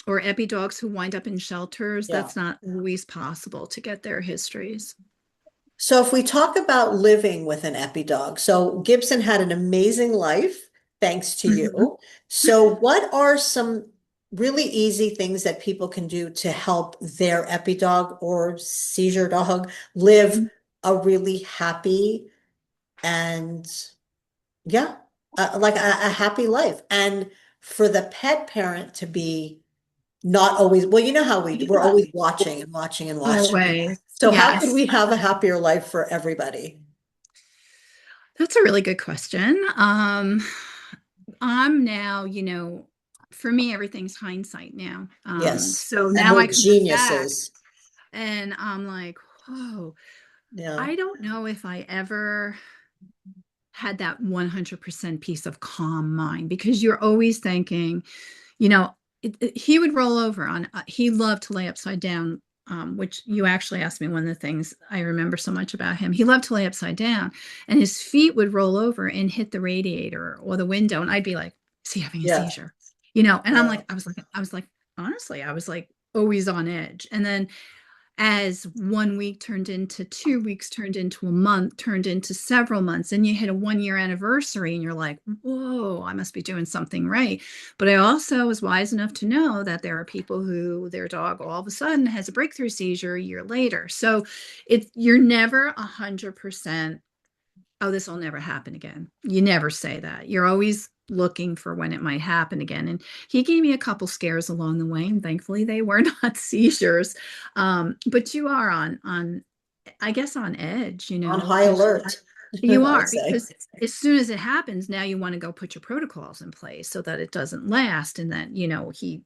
S2: or epi dogs who wind up in shelters,
S1: Yeah.
S2: that's not always possible to get their histories.
S1: So if we talk about living with an epi-dog, so Gibson had an amazing life thanks to
S2: Mhm.
S1: you. So what are some really easy things that people can do to help their epi-dog or seizure dog live a really happy and yeah, like a happy life? And for the pet parent to be not always, well, you know how we're always watching and watching and watching.
S2: Always.
S1: So how can
S2: Yes.
S1: we have a happier life for everybody?
S2: That's a really good question. I'm now, for me, everything's hindsight now.
S1: Yes.
S2: So
S1: And
S2: now
S1: we're
S2: I can look back
S1: geniuses.
S2: and I'm like, whoa,
S1: Yeah.
S2: I don't know if I ever had that 100% peace of calm mind, because you're always thinking, he would roll over he loved to lay upside down, which you actually asked me one of the things I remember so much about him. He loved to lay upside down, and his feet would roll over and hit the radiator or the window. And I'd be like, is he having a
S1: Yeah.
S2: seizure? And
S1: Yeah.
S2: I was like, honestly, I was like always on edge. And then as 1 week turned into 2 weeks, turned into a month, turned into several months, and you hit a 1 year anniversary and you're like, whoa, I must be doing something right. But I also was wise enough to know that there are people who their dog all of a sudden has a breakthrough seizure a year later. So you're never 100%, oh, this will never happen again. You never say that. You're always looking for when it might happen again. And he gave me a couple scares along the way, and thankfully they were not seizures. But you are on I guess on edge,
S1: On high
S2: because
S1: alert,
S2: you
S1: I'd
S2: are,
S1: say.
S2: because as soon as it happens, now you want to go put your protocols in place so that it doesn't last, and that, he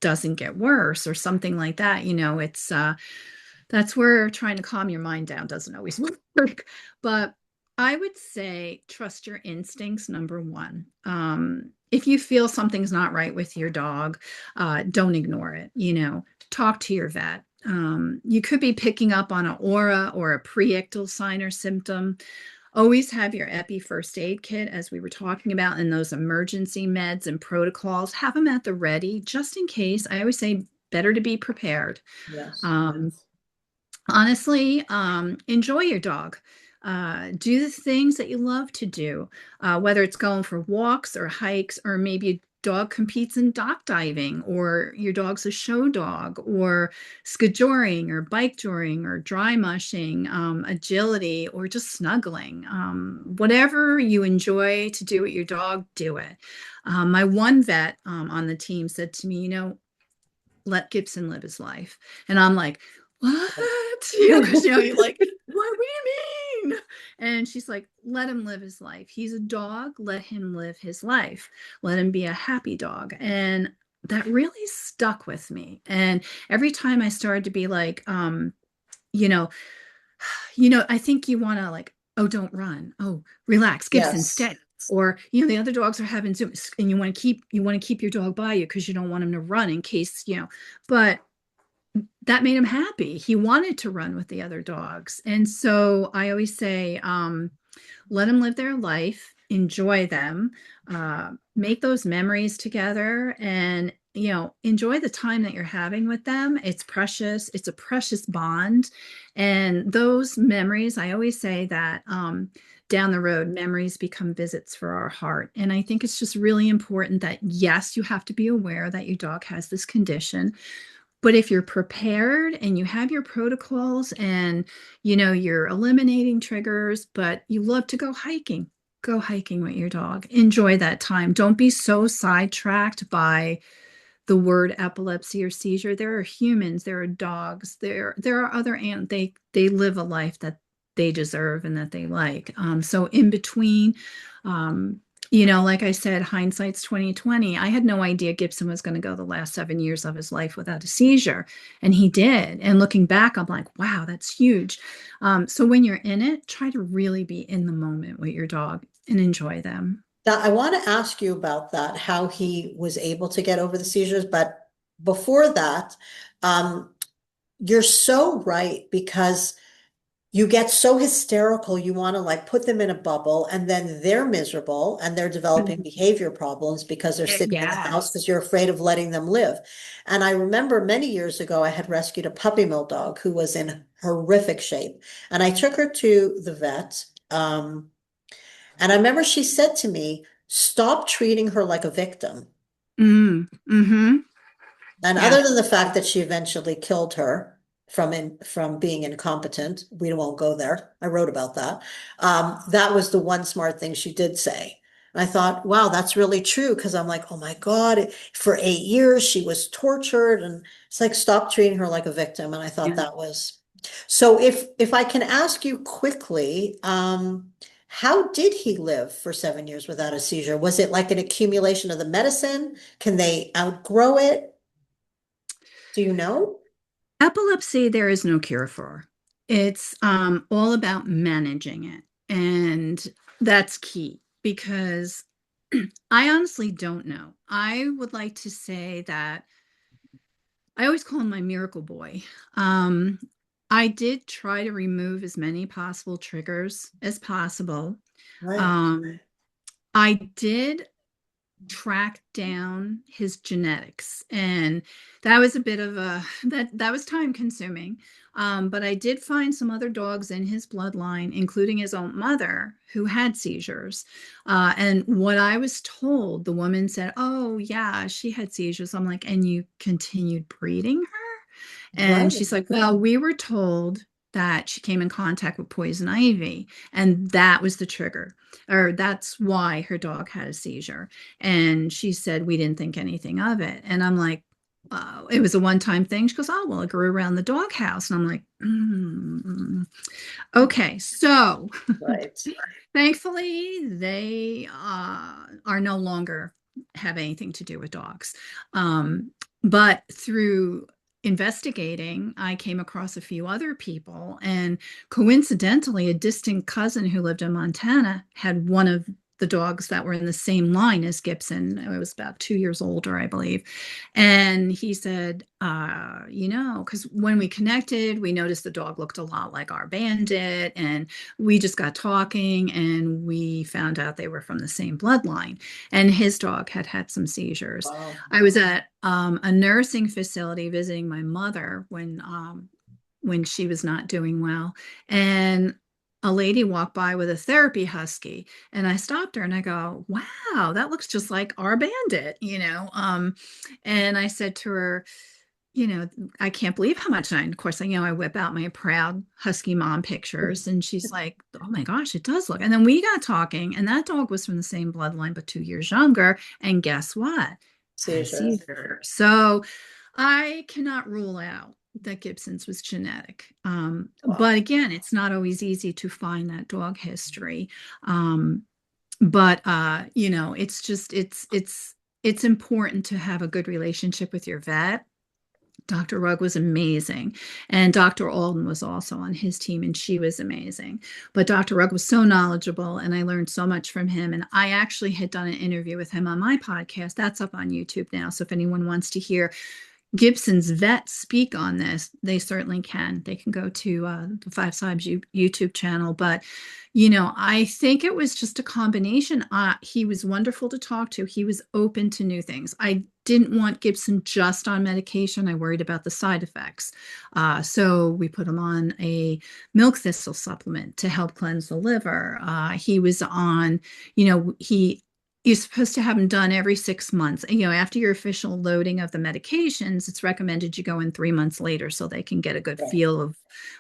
S2: doesn't get worse or something like that. It's that's where trying to calm your mind down doesn't always work. But I would say trust your instincts, number one. If you feel something's not right with your dog, don't ignore it. Talk to your vet. You could be picking up on an aura or a pre-ictal sign or symptom. Always have your Epi first aid kit, as we were talking about, and those emergency meds and protocols. Have them at the ready, just in case. I always say better to be prepared.
S1: Yes.
S2: Um, Honestly, enjoy your dog. Do the things that you love to do, whether it's going for walks or hikes, or maybe a dog competes in dock diving, or your dog's a show dog, or skijoring, or bike joring, or dry mushing, agility, or just snuggling. Whatever you enjoy to do with your dog, do it. My one vet on the team said to me, let Gibson live his life. And I'm like, what? Because you're like, what do you mean? And she's like, let him live his life. He's a dog. Let him live his life. Let him be a happy dog. And that really stuck with me. And every time I started to be like, you know, I think you want to like, oh, don't run. Oh, relax, Gibson,
S1: Yes.
S2: stay. Or, the other dogs are having Zoom, and you want to keep your dog by you because you don't want him to run in case, but that made him happy. He wanted to run with the other dogs. And so I always say, let them live their life, enjoy them, make those memories together, and enjoy the time that you're having with them. It's precious. It's a precious bond. And those memories, I always say that down the road, memories become visits for our heart. And I think it's just really important that, yes, you have to be aware that your dog has this condition. But if you're prepared and you have your protocols and you're eliminating triggers, but you love to go hiking with your dog. Enjoy that time. Don't be so sidetracked by the word epilepsy or seizure. There are humans, there are dogs, there are other animals. They live a life that they deserve and that they like. So in between, um, like I said, hindsight's 2020. I had no idea Gibson was going to go the last 7 years of his life without a seizure, and he did. And looking back, I'm like, wow, that's huge. So when you're in it, try to really be in the moment with your dog and enjoy them.
S1: Now, I want to ask you about that, how he was able to get over the seizures. But before that, um, you're so right because you get so hysterical, you want to like put them in a bubble, and then they're miserable and they're developing behavior problems because they're sitting in the house
S2: Yes.
S1: because you're afraid of letting them live. And I remember many years ago, I had rescued a puppy mill dog who was in horrific shape, and I took her to the vet. And I remember she said to me, stop treating her like a victim.
S2: Mm-hmm.
S1: And
S2: Yeah.
S1: other than the fact that she eventually killed her from being incompetent, we won't go there. I wrote about that. That was the one smart thing she did say. And I thought, wow, that's really true. Because I'm like, oh my God, for 8 years she was tortured, and it's like stop treating her like a victim. And I thought
S2: Yeah.
S1: that was so. If I can ask you quickly, how did he live for 7 years without a seizure? Was it like an accumulation of the medicine? Can they outgrow it? Do you know?
S2: Epilepsy, there is no cure for. It's all about managing it. And that's key because I honestly don't know. I would like to say that I always call him my miracle boy. Um, I did try to remove as many possible triggers as possible.
S1: Right.
S2: Um, I did track down his genetics, and that was a bit of a that was time consuming. But I did find some other dogs in his bloodline, including his own mother, who had seizures. And what I was told, the woman said, oh yeah, she had seizures. I'm like, and you continued breeding her? And
S1: Right.
S2: she's like, well, we were told that she came in contact with poison ivy, and that was the trigger, or that's why her dog had a seizure. And she said, we didn't think anything of it. And I'm like, it was a one-time thing. She goes, oh, well, it grew around the doghouse. And I'm like, okay. So
S1: Right.
S2: thankfully, they are no longer have anything to do with dogs. But through investigating, I came across a few other people, and coincidentally, a distant cousin who lived in Montana had one of the dogs that were in the same line as Gibson. It was about 2 years older, I believe. And he said, because when we connected, we noticed the dog looked a lot like our bandit, and we just got talking and we found out they were from the same bloodline. And his dog had had some seizures.
S1: Wow.
S2: I was at a nursing facility visiting my mother when she was not doing well, and a lady walked by with a therapy husky, and I stopped her and I go, "Wow, that looks just like our bandit." And I said to her, I can't believe how much of course, I whip out my proud husky mom pictures, and she's like, "Oh my gosh, it does look." And then we got talking, and that dog was from the same bloodline, but 2 years younger. And guess what? Had a
S1: Seizure.
S2: seizure. So I cannot rule out that Gibson's was genetic.
S1: Wow.
S2: But again, it's not always easy to find that dog history. Um, but it's just it's important to have a good relationship with your vet. Dr. Rugg was amazing. And Dr. Alden was also on his team, and she was amazing. But Dr. Rugg was so knowledgeable, and I learned so much from him. And I actually had done an interview with him on my podcast. That's up on YouTube now. So if anyone wants to hear Gibson's vet speak on this, they certainly can. They can go to the Five Sibes YouTube channel. But, I think it was just a combination. He was wonderful to talk to. He was open to new things. I didn't want Gibson just on medication. I worried about the side effects. So we put him on a milk thistle supplement to help cleanse the liver. He was on, you're supposed to have them done every 6 months. After your official loading of the medications, it's recommended you go in 3 months later so they can get a good
S1: Right.
S2: feel of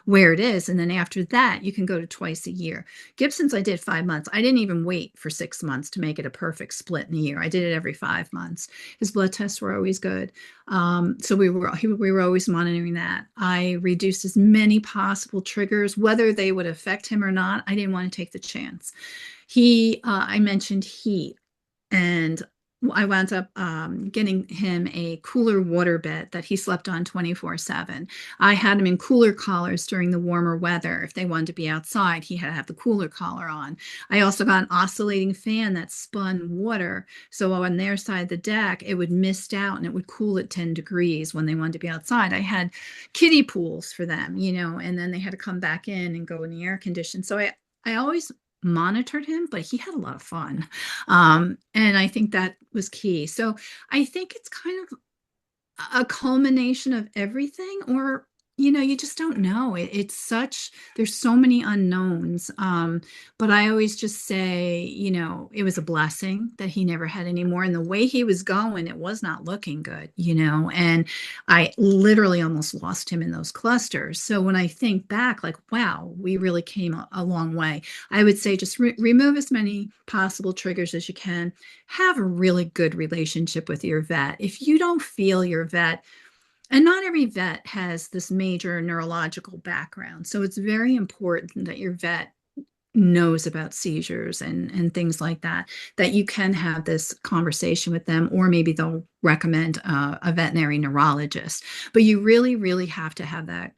S2: where it is. And then after that, you can go to twice a year. Gibson's, I did 5 months. I didn't even wait for 6 months to make it a perfect split in a year. I did it every 5 months. His blood tests were always good. So we were always monitoring that. I reduced as many possible triggers, whether they would affect him or not. I didn't want to take the chance. I mentioned heat. And I wound up getting him a cooler water bed that he slept on 24/7. I had him in cooler collars during the warmer weather. If they wanted to be outside, he had to have the cooler collar on. I also got an oscillating fan that spun water. So on their side of the deck, it would mist out and it would cool at 10 degrees when they wanted to be outside. I had kiddie pools for them, and then they had to come back in and go in the air condition. So I always monitored him, but he had a lot of fun. And I think that was key. So I think it's kind of a culmination of everything, or you just don't know. There's so many unknowns. But I always just say, it was a blessing that he never had any more. And the way he was going, it was not looking good, and I literally almost lost him in those clusters. So when I think back, like, wow, we really came a long way. I would say just remove as many possible triggers as you can. Have a really good relationship with your vet. If you don't feel your vet, and not every vet has this major neurological background. So it's very important that your vet knows about seizures and things like that, that you can have this conversation with them, or maybe they'll recommend a veterinary neurologist. But you really, really have to have that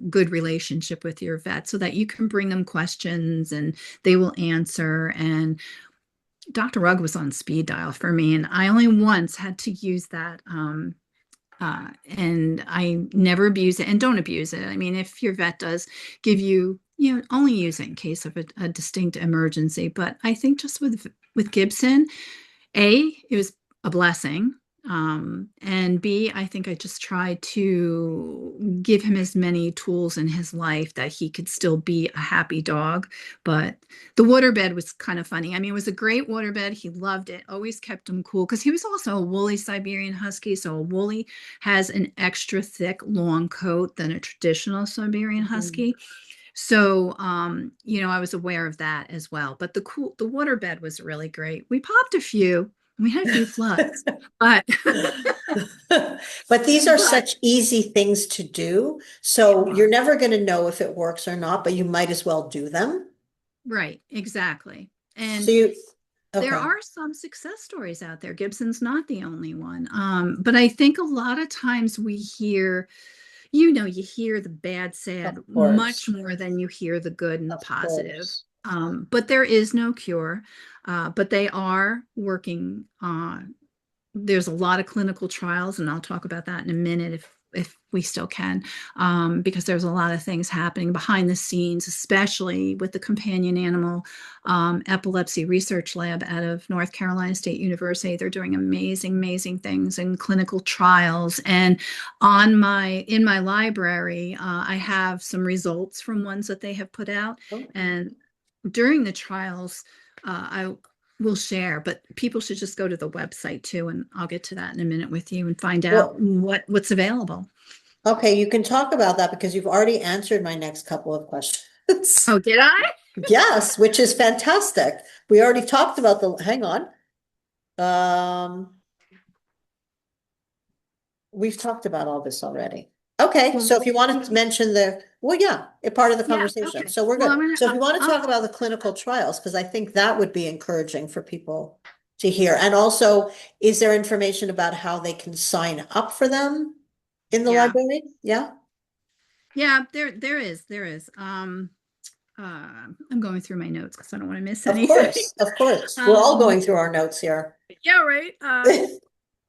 S2: good relationship with your vet so that you can bring them questions and they will answer. And Dr. Rugg was on speed dial for me, and I only once had to use that. And I never abuse it and don't abuse it. I mean, if your vet does give you, only use it in case of a distinct emergency. But I think just with Gibson, it was a blessing. And B, I think I just tried to give him as many tools in his life that he could still be a happy dog. But the waterbed was kind of funny. I mean, it was a great waterbed. He loved it, always kept him cool because he was also a woolly Siberian Husky. So a woolly has an extra thick, long coat than a traditional Siberian
S1: Mhm.
S2: Husky. So, I was aware of that as well. But the waterbed was really great. We popped a few. We had a few floods, but
S1: But these are
S2: but
S1: such easy things to do. So you're
S2: sure.
S1: never going to know if it works or not, but you might as well do them.
S2: Right, exactly.
S1: So
S2: And
S1: you,
S2: There
S1: Okay,
S2: are some success stories out there. Gibson's not the only one. But I think a lot of times we hear, you hear the bad,
S1: of
S2: sad much
S1: course,
S2: more than you hear the good and the
S1: of
S2: positive.
S1: course.
S2: But there is no cure. But they are working on, there's a lot of clinical trials, and I'll talk about that in a minute if we still can, because there's a lot of things happening behind the scenes, especially with the companion animal epilepsy research lab out of North Carolina State University. They're doing amazing, amazing things in clinical trials. And in my library, I have some results from ones that they have put out.
S1: Okay.
S2: And during the trials, I will share, but people should just go to the website too, and I'll get to that in a minute with you and find out
S1: Well,
S2: what's available.
S1: okay, you can talk about that because you've already answered my next couple of questions.
S2: Oh, did I?
S1: Yes, which is fantastic. We already talked about hang on. Um, we've talked about all this already. Okay,
S2: Well,
S1: so if you wanted to mention well, yeah, a part of the
S2: yeah,
S1: conversation.
S2: okay.
S1: So we're
S2: Well,
S1: good.
S2: I'm gonna,
S1: So if you want to talk
S2: I'll,
S1: about the clinical trials, because I think that would be encouraging for people to hear. And also, is there information about how they can sign up for them in the
S2: yeah,
S1: library? Yeah,
S2: yeah, there is. I'm going through my notes because I don't want to miss
S1: of
S2: anything.
S1: course, of course. We're all
S2: Um,
S1: going through our notes here.
S2: yeah, right.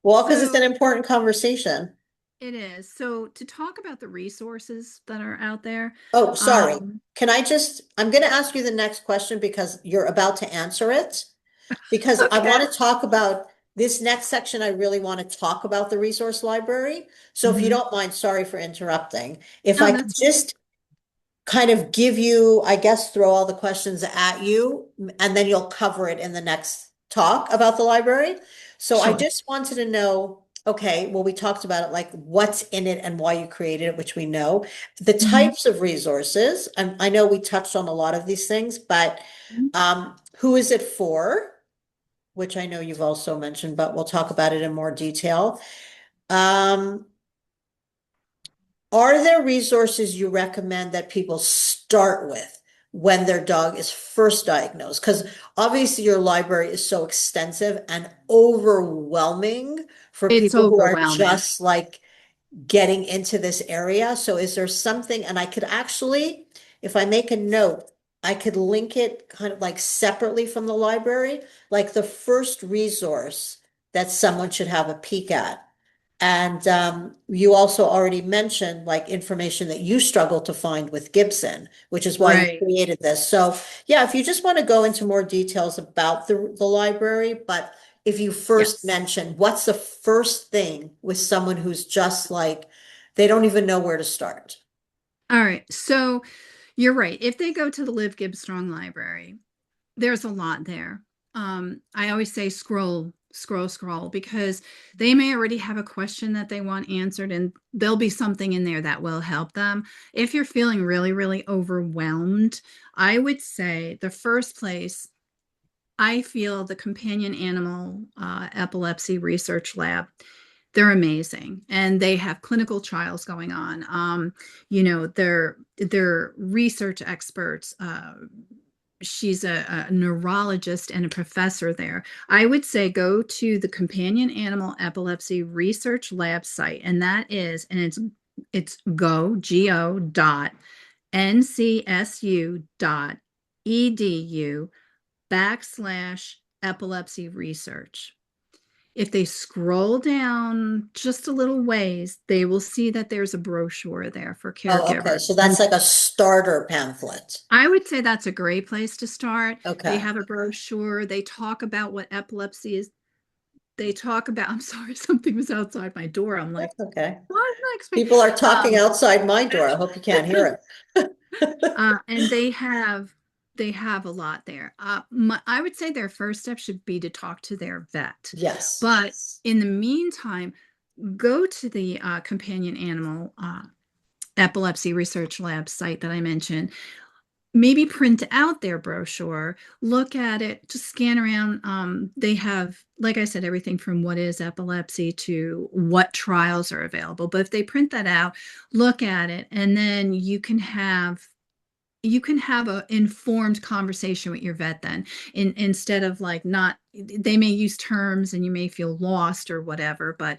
S1: Well, because it's an
S2: So
S1: important conversation.
S2: it is. So to talk about the resources that are out there,
S1: Oh, sorry.
S2: um,
S1: I'm going to ask you the next question because you're about to answer it. Because I
S2: okay.
S1: want to talk about this next section. I really want to talk about the resource library. So if you
S2: Mhm.
S1: don't mind, sorry for interrupting. If
S2: Oh,
S1: I could
S2: that's fine.
S1: just kind of give you, I guess, throw all the questions at you, and then you'll cover it in the next talk about the library. So I
S2: Sure.
S1: just wanted to know, okay, well, we talked about it, like what's in it and why you created it, which we know. The
S2: Mhm.
S1: types of resources, and I know we touched on a lot of these things, but who is it for? Which I know you've also mentioned, but we'll talk about it in more detail. Um, are there resources you recommend that people start with when their dog is first diagnosed? Because obviously your library is so extensive and overwhelming for
S2: It's
S1: people who are
S2: overwhelming.
S1: just like getting into this area. So is there something, and I could actually, if I make a note, I could link it kind of like separately from the library, like the first resource that someone should have a peek at. And you also already mentioned like information that you struggle to find with Gibson, which is why you
S2: Right.
S1: created this. So yeah, if you just want to go into more details about the library, but if you first
S2: Yes.
S1: mention what's the first thing with someone who's just like, they don't even know where to start.
S2: All right. So you're right. If they go to the Live Give Strong library, there's a lot there. I always say scroll, scroll, scroll, because they may already have a question that they want answered, and there'll be something in there that will help them. If you're feeling really, really overwhelmed, I would say the first place, I feel the companion animal epilepsy research lab. They're amazing, and they have clinical trials going on. They're research experts. She's a neurologist and a professor there. I would say go to the Companion Animal Epilepsy Research Lab site, and it's go dot ncsu dot edu backslash epilepsy research. If they scroll down just a little ways, they will see that there's a brochure there for
S1: Oh, okay.
S2: caregivers.
S1: So that's
S2: And
S1: like a starter pamphlet.
S2: I would say that's a great place to start. They
S1: Okay.
S2: have a brochure. They talk about what epilepsy is. They talk about, I'm sorry, something was outside my door. I'm like,
S1: That's okay.
S2: what next week?
S1: People are talking
S2: Um,
S1: outside my door. I hope you can't hear it.
S2: and they have a lot there. I would say their first step should be to talk to their vet.
S1: Yes.
S2: But in the meantime, go to the companion animal epilepsy research lab site that I mentioned. Maybe print out their brochure, look at it, just scan around. They have, like I said, everything from what is epilepsy to what trials are available. But if they print that out, look at it, and then you can have you can have a informed conversation with your vet then, instead of like not, they may use terms and you may feel lost or whatever, but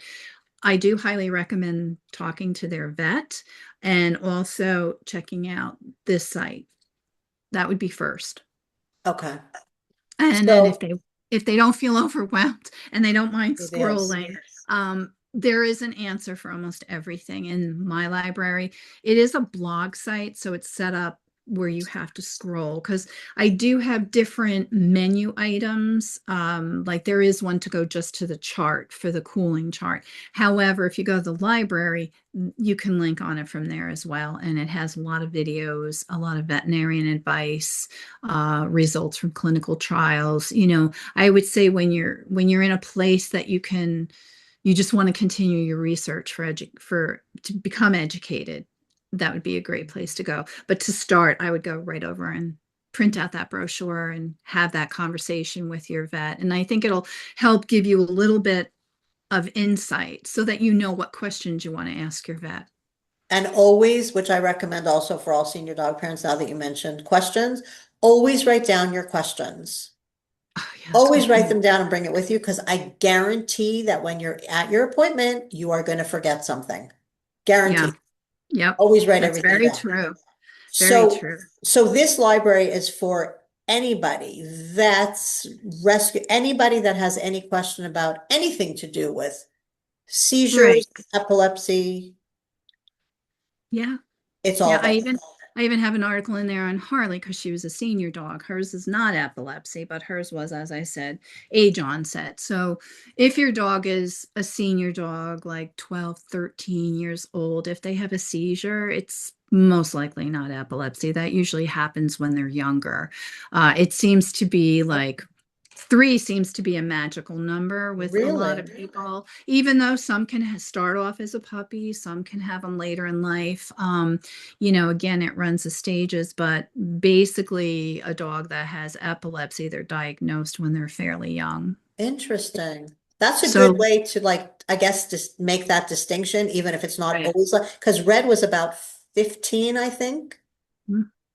S2: I do highly recommend talking to their vet and also checking out this site. That would be first.
S1: Okay.
S2: And then
S1: So
S2: if they don't feel overwhelmed and they don't mind
S1: it is.
S2: scrolling, there is an answer for almost everything in my library. It is a blog site, so it's set up where you have to scroll because I do have different menu items. Like there is one to go just to the chart for the cooling chart. However, if you go to the library, you can link on it from there as well. And it has a lot of videos, a lot of veterinarian advice, results from clinical trials. I would say when you're in a place that you just want to continue your research for to become educated, that would be a great place to go. But to start, I would go right over and print out that brochure and have that conversation with your vet. And I think it'll help give you a little bit of insight so that you know what questions you want to ask your vet.
S1: And always, which I recommend also for all senior dog parents, now that you mentioned questions, always write down your questions.
S2: Oh, yeah, that's a
S1: Always
S2: good
S1: write
S2: point.
S1: them down and bring it with you because I guarantee that when you're at your appointment, you are going to forget something.
S2: Yeah.
S1: Guarantee.
S2: Yep.
S1: Always write
S2: That's
S1: everything
S2: very
S1: down.
S2: true. Very
S1: So,
S2: true.
S1: so this library is for anybody that's anybody that has any question about anything to do with seizures,
S2: Right.
S1: epilepsy.
S2: Yeah.
S1: It's
S2: Yeah,
S1: all there.
S2: I even have an article in there on Harley because she was a senior dog. Hers is not epilepsy, but hers was, as I said, age onset. So if your dog is a senior dog, like 12, 13 years old, if they have a seizure, it's most likely not epilepsy. That usually happens when they're younger. It seems to be like three seems to be a magical number with a lot of
S1: Really
S2: people, even though some can start off as a puppy, some can have them later in life. Again, it runs the stages, but basically, a dog that has epilepsy, they're diagnosed when they're fairly young.
S1: interesting. That's a good
S2: So,
S1: way to like, I guess, just make that distinction, even if it's not
S2: right.
S1: always like, because Red was about 15, I think,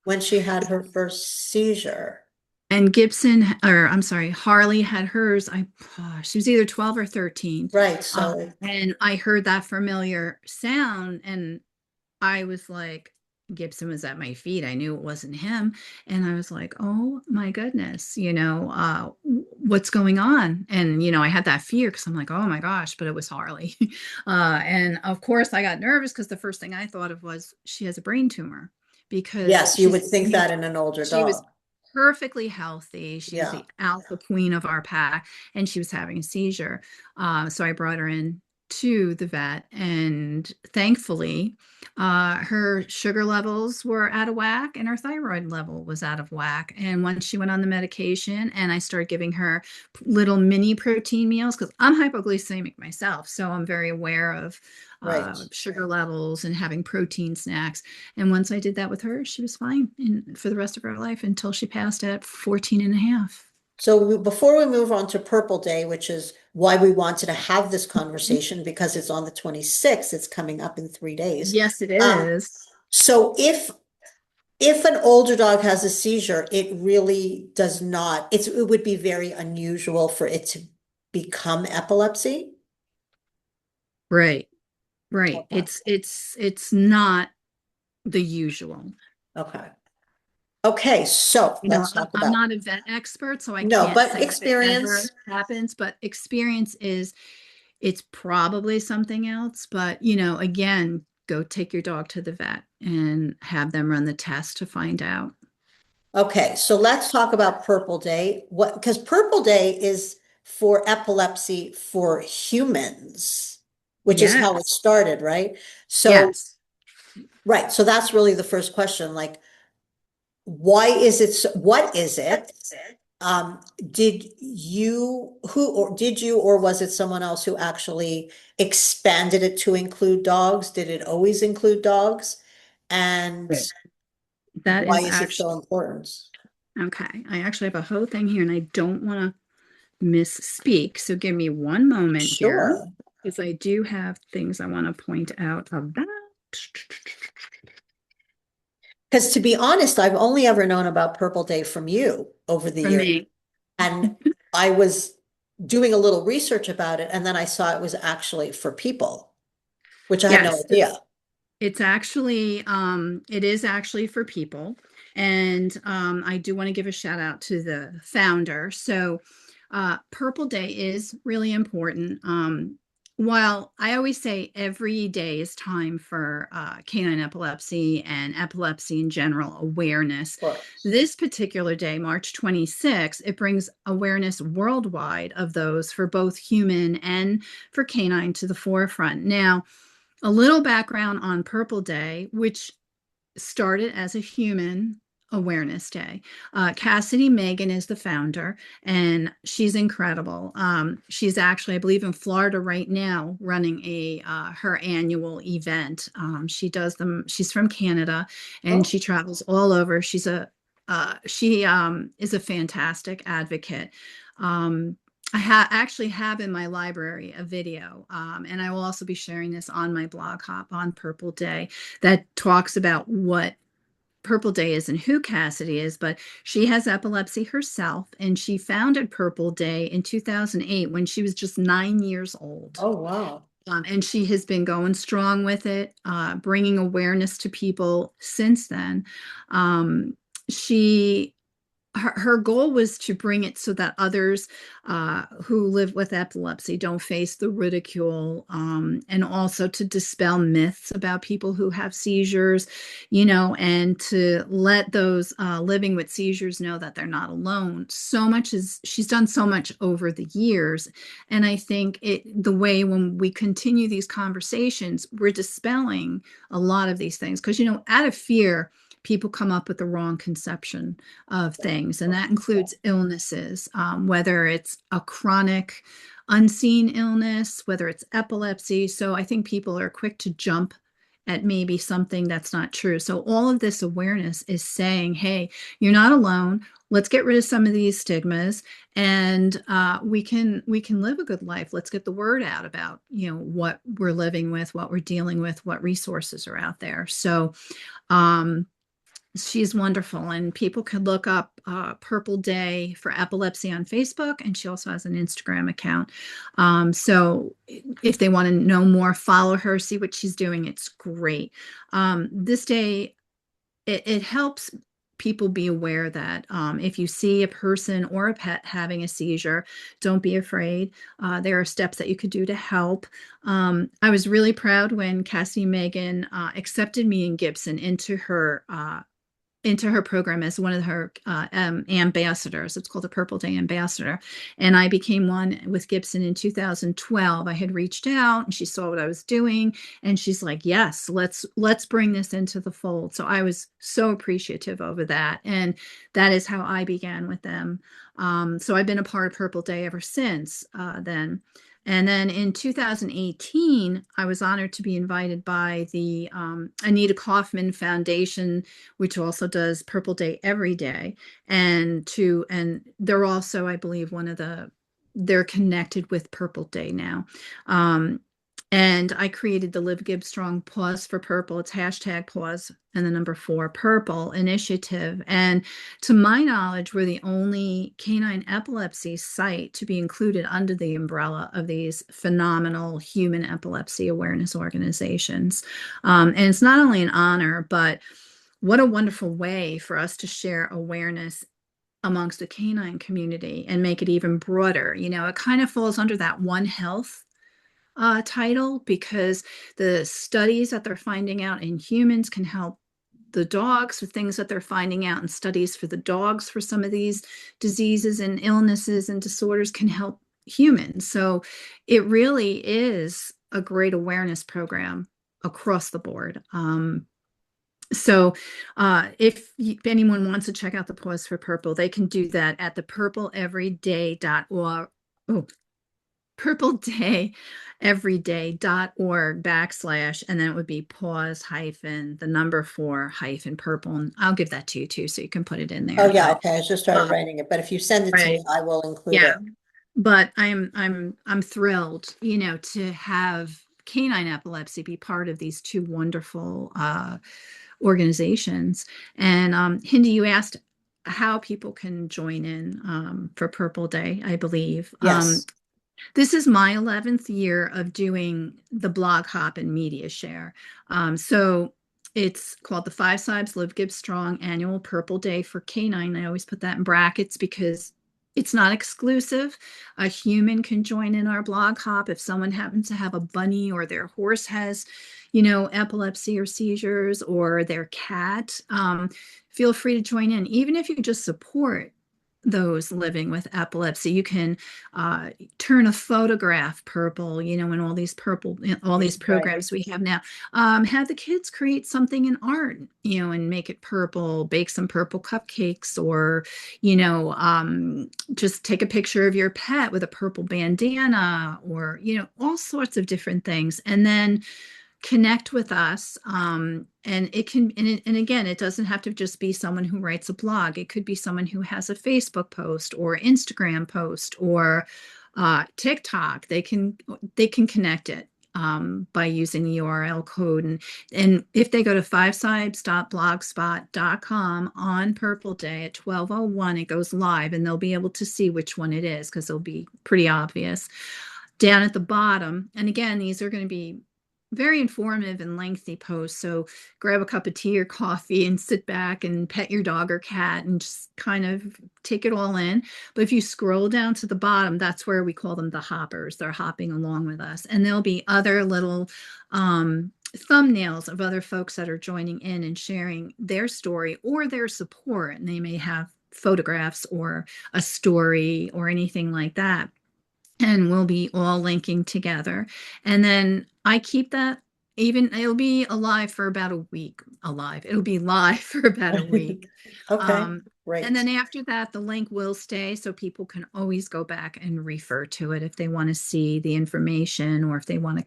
S1: when she had her first seizure.
S2: And Gibson, or I'm sorry, Harley had hers. She was either 12 or 13.
S1: Right. So
S2: And I heard that familiar sound, and I was like, Gibson was at my feet. I knew it wasn't him. And I was like, oh my goodness, what's going on? And, I had that fear because I'm like, oh my gosh, but it was Harley. And of course, I got nervous because the first thing I thought of was she has a brain tumor because
S1: yes, you would think that in an older
S2: she was
S1: dog.
S2: perfectly healthy. She was
S1: Yeah.
S2: the alpha queen of our pack, and she was having a seizure. So I brought her in to the vet, and thankfully, her sugar levels were out of whack and her thyroid level was out of whack. And once she went on the medication, and I started giving her little mini protein meals, because I'm hypoglycemic myself, so I'm very aware of
S1: Right.
S2: sugar levels and having protein snacks. And once I did that with her, she was fine for the rest of her life until she passed at 14 and a half.
S1: So before we move on to Purple Day, which is why we wanted to have this conversation because it's on the 26th, it's coming up in 3 days.
S2: Yes, it
S1: Um,
S2: is.
S1: so if an older dog has a seizure, it really does not, it would be very unusual for it to become epilepsy.
S2: Right, right.
S1: Okay.
S2: It's not the usual.
S1: Okay. Okay, so let's talk
S2: I'm
S1: about
S2: not a vet expert, so I
S1: no,
S2: can't
S1: but
S2: say if it ever
S1: experience.
S2: happens, but experience is it's probably something else. But, again, go take your dog to the vet and have them run the test to find out.
S1: Okay, so let's talk about Purple Day. What, because Purple Day is for epilepsy for humans, which is how it
S2: Yes.
S1: started, right? So,
S2: Yes.
S1: right, so that's really the first question, like, why is it, what is it? Um, did you, or was it someone else who actually expanded it to include dogs? Did it always include dogs? And
S2: Right. That
S1: why
S2: is
S1: is it so
S2: actually
S1: important?
S2: okay. I actually have a whole thing here and I don't want to misspeak. So give me one moment here
S1: Sure.
S2: because I do have things I want to point out about.
S1: Because to be honest, I've only ever known about Purple Day from you over the
S2: for
S1: years.
S2: me.
S1: And I was doing a little research about it, and then I saw it was actually for people, which I had no
S2: Yes,
S1: idea.
S2: it is actually for people. And I do want to give a shout out to the founder. So, Purple Day is really important. While I always say every day is time for canine epilepsy and epilepsy in general awareness,
S1: Of course.
S2: this particular day, March 26th, it brings awareness worldwide of those for both human and for canine to the forefront. Now, a little background on Purple Day, which started as a human awareness day. Cassidy Megan is the founder, and she's incredible. She's actually, I believe, in Florida right now, running a her annual event. She does them. She's from Canada, and
S1: Oh,
S2: she travels all over. She is a fantastic advocate. Um, actually have in my library a video, and I will also be sharing this on my blog hop on Purple Day that talks about what Purple Day is and who Cassidy is, but she has epilepsy herself, and she founded Purple Day in 2008 when she was just 9 years old.
S1: oh, wow.
S2: And she has been going strong with it, bringing awareness to people since then. She her goal was to bring it so that others who live with epilepsy don't face the ridicule, and also to dispel myths about people who have seizures, and to let those living with seizures know that they're not alone. She's done so much over the years. And I think the way when we continue these conversations, we're dispelling a lot of these things because, out of fear, people come up with the wrong conception of things, and that includes illnesses, whether it's a chronic unseen illness, whether it's epilepsy. So I think people are quick to jump at maybe something that's not true. So all of this awareness is saying, hey, you're not alone. Let's get rid of some of these stigmas, and we can live a good life. Let's get the word out about what we're living with, what we're dealing with, what resources are out there. So she's wonderful, and people could look up Purple Day for Epilepsy on Facebook, and she also has an Instagram account. So if they want to know more, follow her, see what she's doing. It's great. This day, it helps people be aware that if you see a person or a pet having a seizure, don't be afraid. There are steps that you could do to help. I was really proud when Cassie Megan accepted me and Gibson into her program as one of her ambassadors. It's called the Purple Day Ambassador. And I became one with Gibson in 2012. I had reached out and she saw what I was doing. And she's like, yes, let's bring this into the fold. So I was so appreciative over that. And that is how I began with them. So I've been a part of Purple Day ever since then. And then in 2018, I was honored to be invited by the Anita Kaufman Foundation, which also does Purple Day every day. And they're also, I believe, they're connected with Purple Day now. And I created the Live Give Strong Paws for Purple. It's hashtag Paws and the number 4 Purple initiative. And to my knowledge, we're the only canine epilepsy site to be included under the umbrella of these phenomenal human epilepsy awareness organizations. And it's not only an honor, but what a wonderful way for us to share awareness amongst the canine community and make it even broader. It kind of falls under that One Health title, because the studies that they're finding out in humans can help the dogs with things that they're finding out, and studies for the dogs for some of these diseases and illnesses and disorders can help humans. So it really is a great awareness program across the board. So if anyone wants to check out the Pause for Purple, they can do that at the purpleeveryday.org. Oh, purpledayeveryday.org / and then it would be pause hyphen the number 4 hyphen purple. And I'll give that to you too, so you can put it in
S1: Oh,
S2: there.
S1: yeah.
S2: But
S1: Okay. I just started writing it, but if you send it to me,
S2: right.
S1: I will include
S2: Yeah.
S1: it.
S2: But I'm thrilled, to have canine epilepsy be part of these two wonderful organizations. And Hindi, you asked how people can join in for Purple Day, I believe.
S1: Yes.
S2: This is my 11th year of doing the blog hop and media share. So it's called the Five Sibes Live Give Strong Annual Purple Day for Canine. I always put that in brackets because it's not exclusive. A human can join in our blog hop if someone happens to have a bunny or their horse has, epilepsy or seizures, or their cat. Feel free to join in, even if you just support those living with epilepsy. You can turn a photograph purple, in all these
S1: Right.
S2: programs we have now. Have the kids create something in art, and make it purple, bake some purple cupcakes, or, just take a picture of your pet with a purple bandana, or, all sorts of different things. And then connect with us. And it can, and again, it doesn't have to just be someone who writes a blog. It could be someone who has a Facebook post or Instagram post or TikTok. They can connect it by using the URL code. And if they go to fivesibes.blogspot.com on Purple Day at 12:01, it goes live, and they'll be able to see which one it is, because it'll be pretty obvious down at the bottom. And again, these are going to be very informative and lengthy posts. So grab a cup of tea or coffee and sit back and pet your dog or cat and just kind of take it all in. But if you scroll down to the bottom, that's where we call them the hoppers. They're hopping along with us. And there'll be other little thumbnails of other folks that are joining in and sharing their story or their support. And they may have photographs or a story or anything like that. And we'll be all linking together. And then I keep that, even it'll be alive for about a week. It'll be live for about a week.
S1: Okay,
S2: Um, and
S1: great.
S2: then after that, the link will stay, so people can always go back and refer to it if they want to see the information or if they want to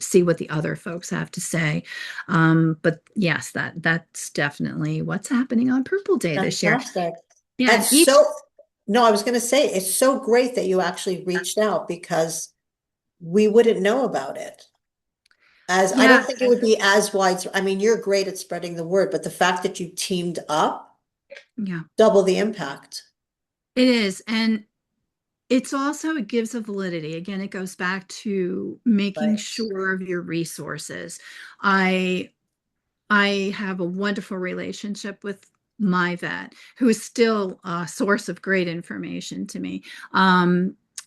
S2: see what the other folks have to say. But yes, that's definitely what's happening on Purple Day this year.
S1: Fantastic.
S2: Yeah, and
S1: That's
S2: each
S1: so, no, I was going to say, it's so great that you actually reached out because we wouldn't know about it. As I don't
S2: yeah,
S1: think it would be as widespread. I mean, you're great at spreading the word, but the fact that you teamed up,
S2: yeah,
S1: double the impact.
S2: it is. And it's also, it gives a validity. Again, it goes back to making
S1: Right.
S2: sure of your resources. I I have a wonderful relationship with my vet, who is still a source of great information to me.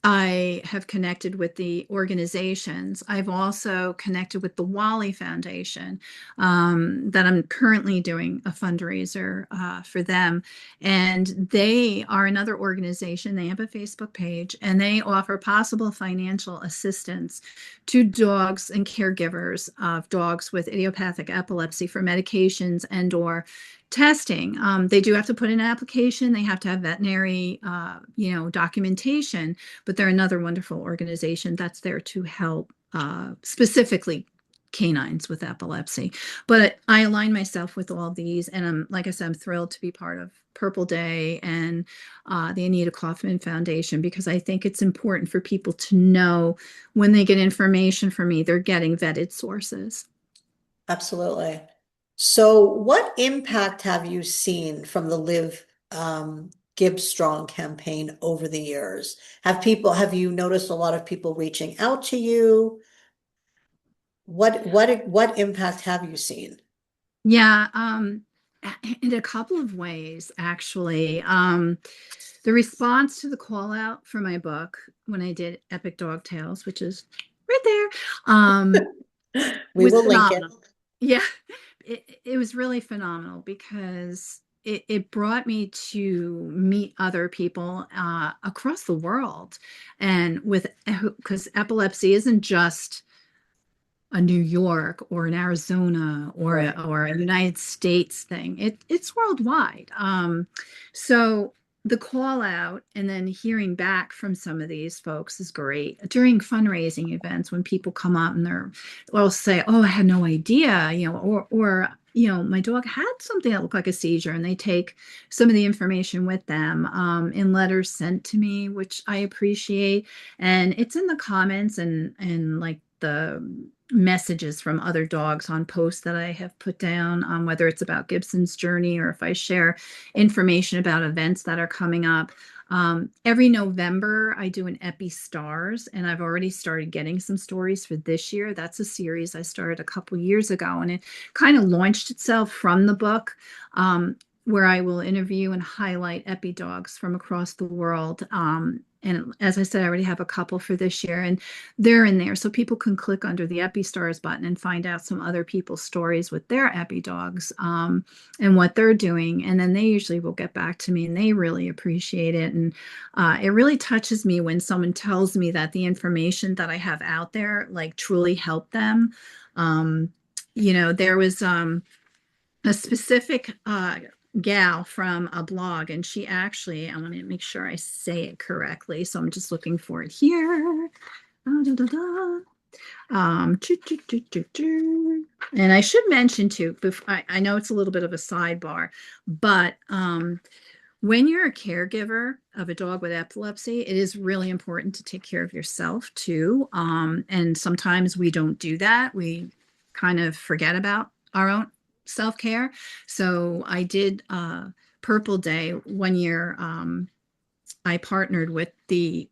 S2: I have connected with the organizations. I've also connected with the Wally Foundation, that I'm currently doing a fundraiser for them. And they are another organization. They have a Facebook page, and they offer possible financial assistance to dogs and caregivers of dogs with idiopathic epilepsy for medications and or testing. They do have to put in an application. They have to have veterinary, documentation, but they're another wonderful organization that's there to help specifically canines with epilepsy. But I align myself with all these, and like I said, I'm thrilled to be part of Purple Day and the Anita Kaufman Foundation, because I think it's important for people to know when they get information from me, they're getting vetted sources.
S1: Absolutely. So what impact have you seen from the Live Give Strong campaign over the years? Have you noticed a lot of people reaching out to you? What impact have you seen?
S2: Yeah, in a couple of ways, actually. The response to the call out for my book when I did Epic Dog Tales, which is right there,
S1: We
S2: was
S1: will link it.
S2: phenomenal. Yeah, it was really phenomenal because it brought me to meet other people across the world, and because epilepsy isn't just a New York or an Arizona or
S1: Right.
S2: a United States thing. It's worldwide. So the call out and then hearing back from some of these folks is great. During fundraising events, when people come up and they'll say, "Oh, I had no idea," or my dog had something that looked like a seizure, and they take some of the information with them in letters sent to me, which I appreciate. And it's in the comments and like messages from other dogs on posts that I have put down, whether it's about Gibson's journey or if I share information about events that are coming up. Every November, I do an Epi-Stars, and I've already started getting some stories for this year. That's a series I started a couple years ago, and it kind of launched itself from the book, where I will interview and highlight Epi-Dogs from across the world. And as I said, I already have a couple for this year, and they're in there. So people can click under the Epi-Stars button and find out some other people's stories with their Epi-Dogs, and what they're doing. And then they usually will get back to me, and they really appreciate it. And it really touches me when someone tells me that the information that I have out there, like, truly helped them. There was a specific gal from a blog, and she actually, I want to make sure I say it correctly, so I'm just looking for it here. And I should mention too, I know it's a little bit of a sidebar, but when you're a caregiver of a dog with epilepsy, it is really important to take care of yourself too. And sometimes we don't do that. We kind of forget about our own self-care. So I did Purple Day one year. I partnered with the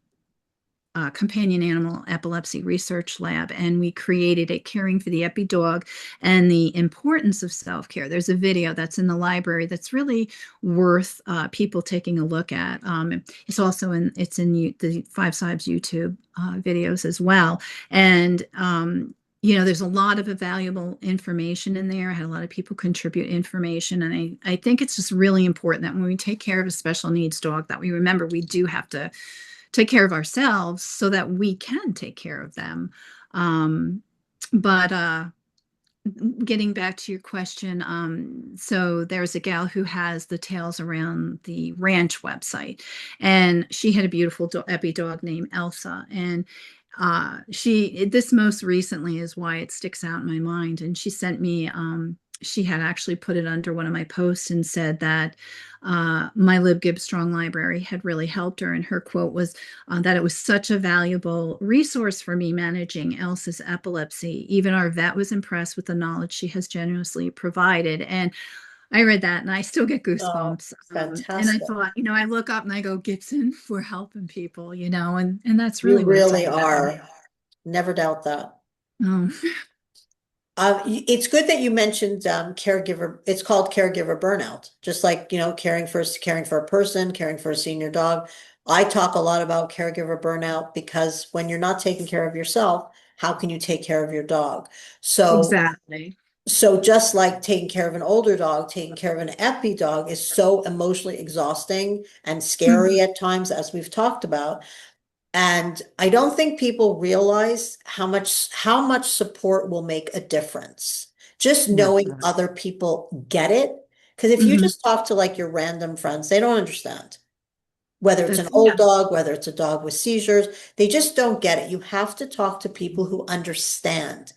S2: Companion Animal Epilepsy Research Lab, and we created a Caring for the Epi-Dog and the Importance of Self-Care. There's a video that's in the library that's really worth people taking a look at. It's also in the Five Sibes YouTube videos as well. And there's a lot of valuable information in there. I had a lot of people contribute information, and I think it's just really important that when we take care of a special needs dog, that we remember we do have to take care of ourselves so that we can take care of them. But getting back to your question, so there's a gal who has the Tales Around the Ranch website, and she had a beautiful Epi-Dog named Elsa. And this most recently is why it sticks out in my mind. And she sent me, she had actually put it under one of my posts and said that my Lib Gib Strong library had really helped her. And her quote was that it was such a valuable resource for me managing Elsa's epilepsy. Even our vet was impressed with the knowledge she has generously provided. And I read that and I still get
S1: Oh,
S2: goosebumps. And I
S1: fantastic.
S2: thought, I look up and I go, Gibson, we're helping people, and that's
S1: You
S2: really what it's all
S1: really
S2: about.
S1: are. Never doubt that.
S2: Oh,
S1: It's good that you mentioned caregiver. It's called caregiver burnout, just like, caring for a person, caring for a senior dog. I talk a lot about caregiver burnout because when you're not taking care of yourself, how can you take care of your dog? So,
S2: exactly.
S1: so just like taking care of an older dog, taking care of an epi dog is so emotionally exhausting and scary
S2: Mhm.
S1: at times, as we've talked about. And I don't think people realize how much support will make a difference. Just
S2: Yeah.
S1: knowing other people get it. Because if you
S2: Mhm.
S1: just talk to like your random friends, they don't understand. Whether it's an
S2: Yeah,
S1: old dog, whether it's a dog with seizures, they just don't get it. You have to talk to people who understand.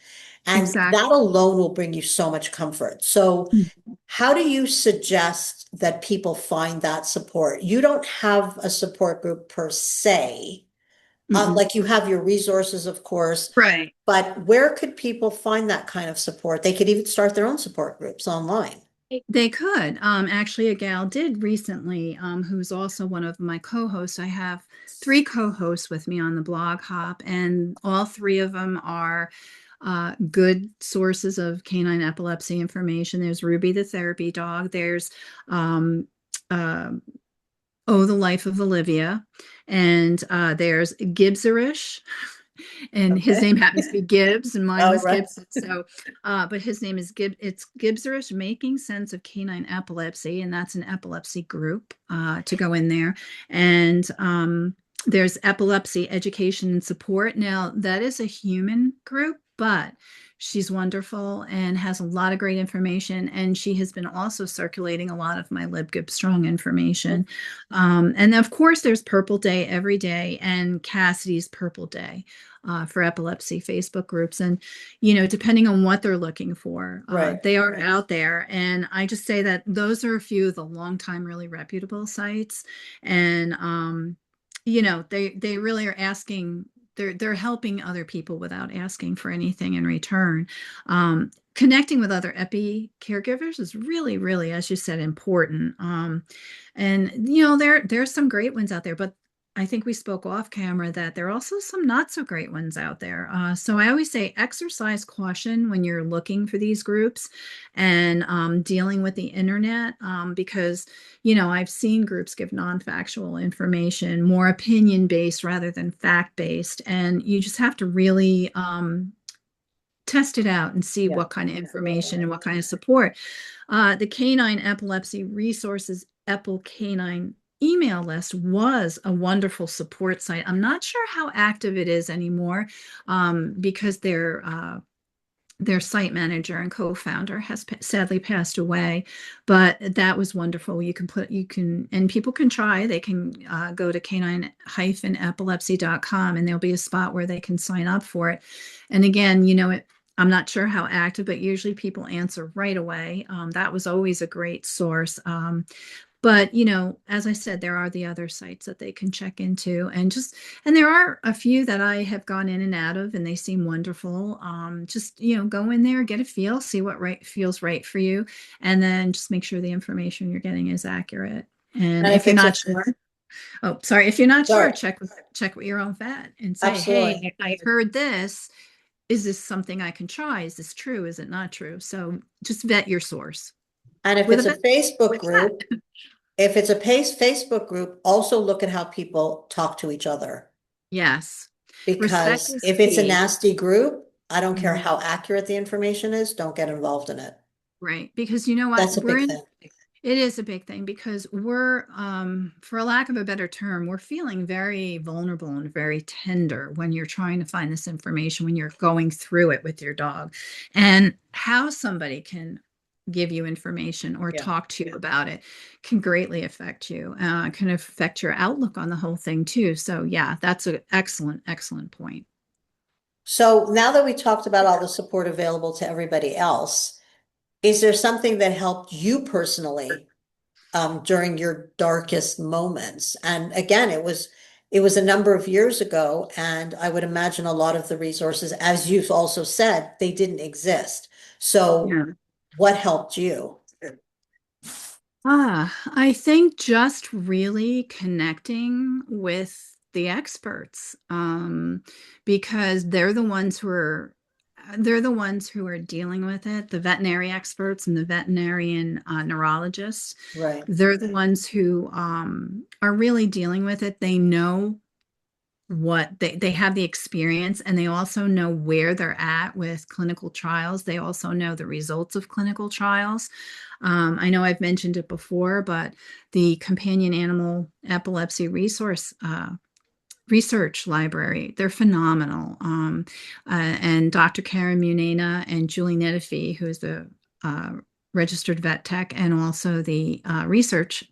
S1: And that
S2: exactly.
S1: alone will bring you so much comfort. So, how do you suggest that people find that support? You don't have a support group per se,
S2: Mm-mm.
S1: like you have your resources, of course,
S2: Right.
S1: but where could people find that kind of support? They could even start their own support groups online.
S2: They could. Actually, a gal did recently, who's also one of my co-hosts. I have three co-hosts with me on the blog Hop, and all three of them are good sources of canine epilepsy information. There's Ruby the therapy dog. There's um, uh, Oh, the Life of Olivia, and there's Gibbserish, and his
S1: Okay.
S2: name happens to be Gibbs, and mine
S1: Oh,
S2: was
S1: right.
S2: Gibson. So, but his name is It's Gibbserish Making Sense of Canine Epilepsy, and that's an epilepsy group to go in there. And there's Epilepsy Education and Support. Now, that is a human group, but she's wonderful and has a lot of great information. And she has been also circulating a lot of my LibGib Strong information. And of course, there's Purple Day every day and Cassidy's Purple Day for epilepsy Facebook groups. And, depending on what they're looking for,
S1: Right.
S2: they are out there. And I just say that those are a few of the long time, really reputable sites. And, they really are asking they're helping other people without asking for anything in return. Connecting with other epi caregivers is really, really, as you said, important. And there's some great ones out there, but I think we spoke off camera that there are also some not so great ones out there. So I always say exercise caution when you're looking for these groups and dealing with the internet, because I've seen groups give non-factual information, more opinion-based rather than fact-based, and you just have to really test it out and see
S1: Yeah.
S2: what kind of information and what kind of support. The Canine Epilepsy Resources Canine email list was a wonderful support site. I'm not sure how active it is anymore, because their site manager and co-founder has sadly passed away, but that was wonderful. And people can try, they can go to canine-epilepsy.com, and there'll be a spot where they can sign up for it. And again, I'm not sure how active, but usually people answer right away. That was always a great source. But as I said, there are the other sites that they can check into, and there are a few that I have gone in and out of, and they seem wonderful. Just go in there, get a feel, see what feels right for you, and then just make sure the information you're getting is accurate. And
S1: And
S2: if
S1: if
S2: you're
S1: it's
S2: not sure, oh, sorry, if you're not sure,
S1: sorry,
S2: check with your own vet and say,
S1: absolutely.
S2: hey, I heard this. Is this something I can try? Is this true? Is it not true? So just vet your source
S1: And if
S2: with a
S1: it's a
S2: vet.
S1: Facebook
S2: With that.
S1: group, if it's a Facebook group, also look at how people talk to each other.
S2: Yes. Respect
S1: Because
S2: is
S1: if it's a
S2: key.
S1: nasty group, I don't care
S2: Mhm.
S1: how accurate the information is, don't get involved in it.
S2: Right. Because you know what?
S1: That's a big thing.
S2: It is a big thing because we're, for a lack of a better term, we're feeling very vulnerable and very tender when you're trying to find this information, when you're going through it with your dog. And how somebody can give you information or
S1: Yeah.
S2: talk to you about it can greatly affect you, can affect your outlook on the whole thing too. So yeah, that's an excellent, excellent point.
S1: So now that we talked about all the support available to everybody else, is there something that helped you personally during your darkest moments? And again, it was a number of years ago, and I would imagine a lot of the resources, as you've also said, they didn't exist. So
S2: Yeah.
S1: what helped you?
S2: I think just really connecting with the experts, because they're the ones who are dealing with it, the veterinary experts and the veterinarian neurologists.
S1: Right.
S2: They're the ones who are really dealing with it. They know what they have the experience, and they also know where they're at with clinical trials. They also know the results of clinical trials. I know I've mentioned it before, but the companion animal epilepsy research library, they're phenomenal. And Dr. Karen Munena and Julie Nettifee, who is the uh, registered vet tech and also the research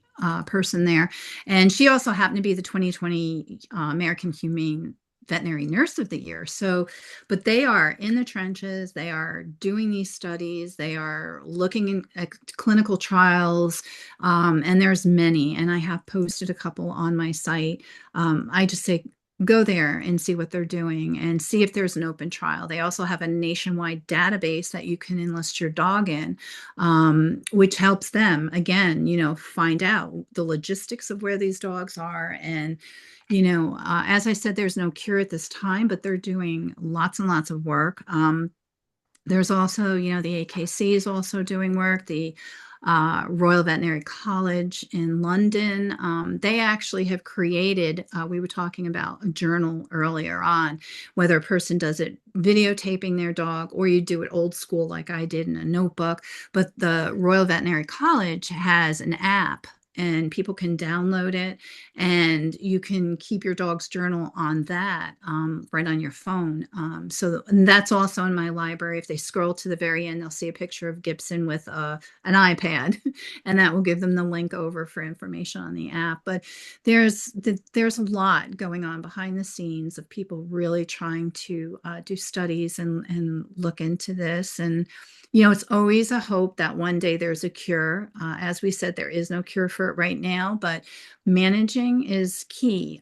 S2: person there. And she also happened to be the 2020 American Humane Veterinary Nurse of the Year. So, but they are in the trenches, they are doing these studies, they are looking at clinical trials, and there's many. And I have posted a couple on my site. I just say go there and see what they're doing and see if there's an open trial. They also have a nationwide database that you can enlist your dog in, which helps them, again, find out the logistics of where these dogs are. And, as I said, there's no cure at this time, but they're doing lots and lots of work. There's also, the AKC is also doing work. The Royal Veterinary College in London, they actually have created, we were talking about a journal earlier on, whether a person does it videotaping their dog or you do it old school like I did in a notebook. But the Royal Veterinary College has an app, and people can download it, and you can keep your dog's journal on that, right on your phone. And that's also in my library. If they scroll to the very end, they'll see a picture of Gibson with an iPad, and that will give them the link over for information on the app. But there's a lot going on behind the scenes of people really trying to do studies and look into this. And it's always a hope that one day there's a cure. As we said, there is no cure for it right now, but managing is key.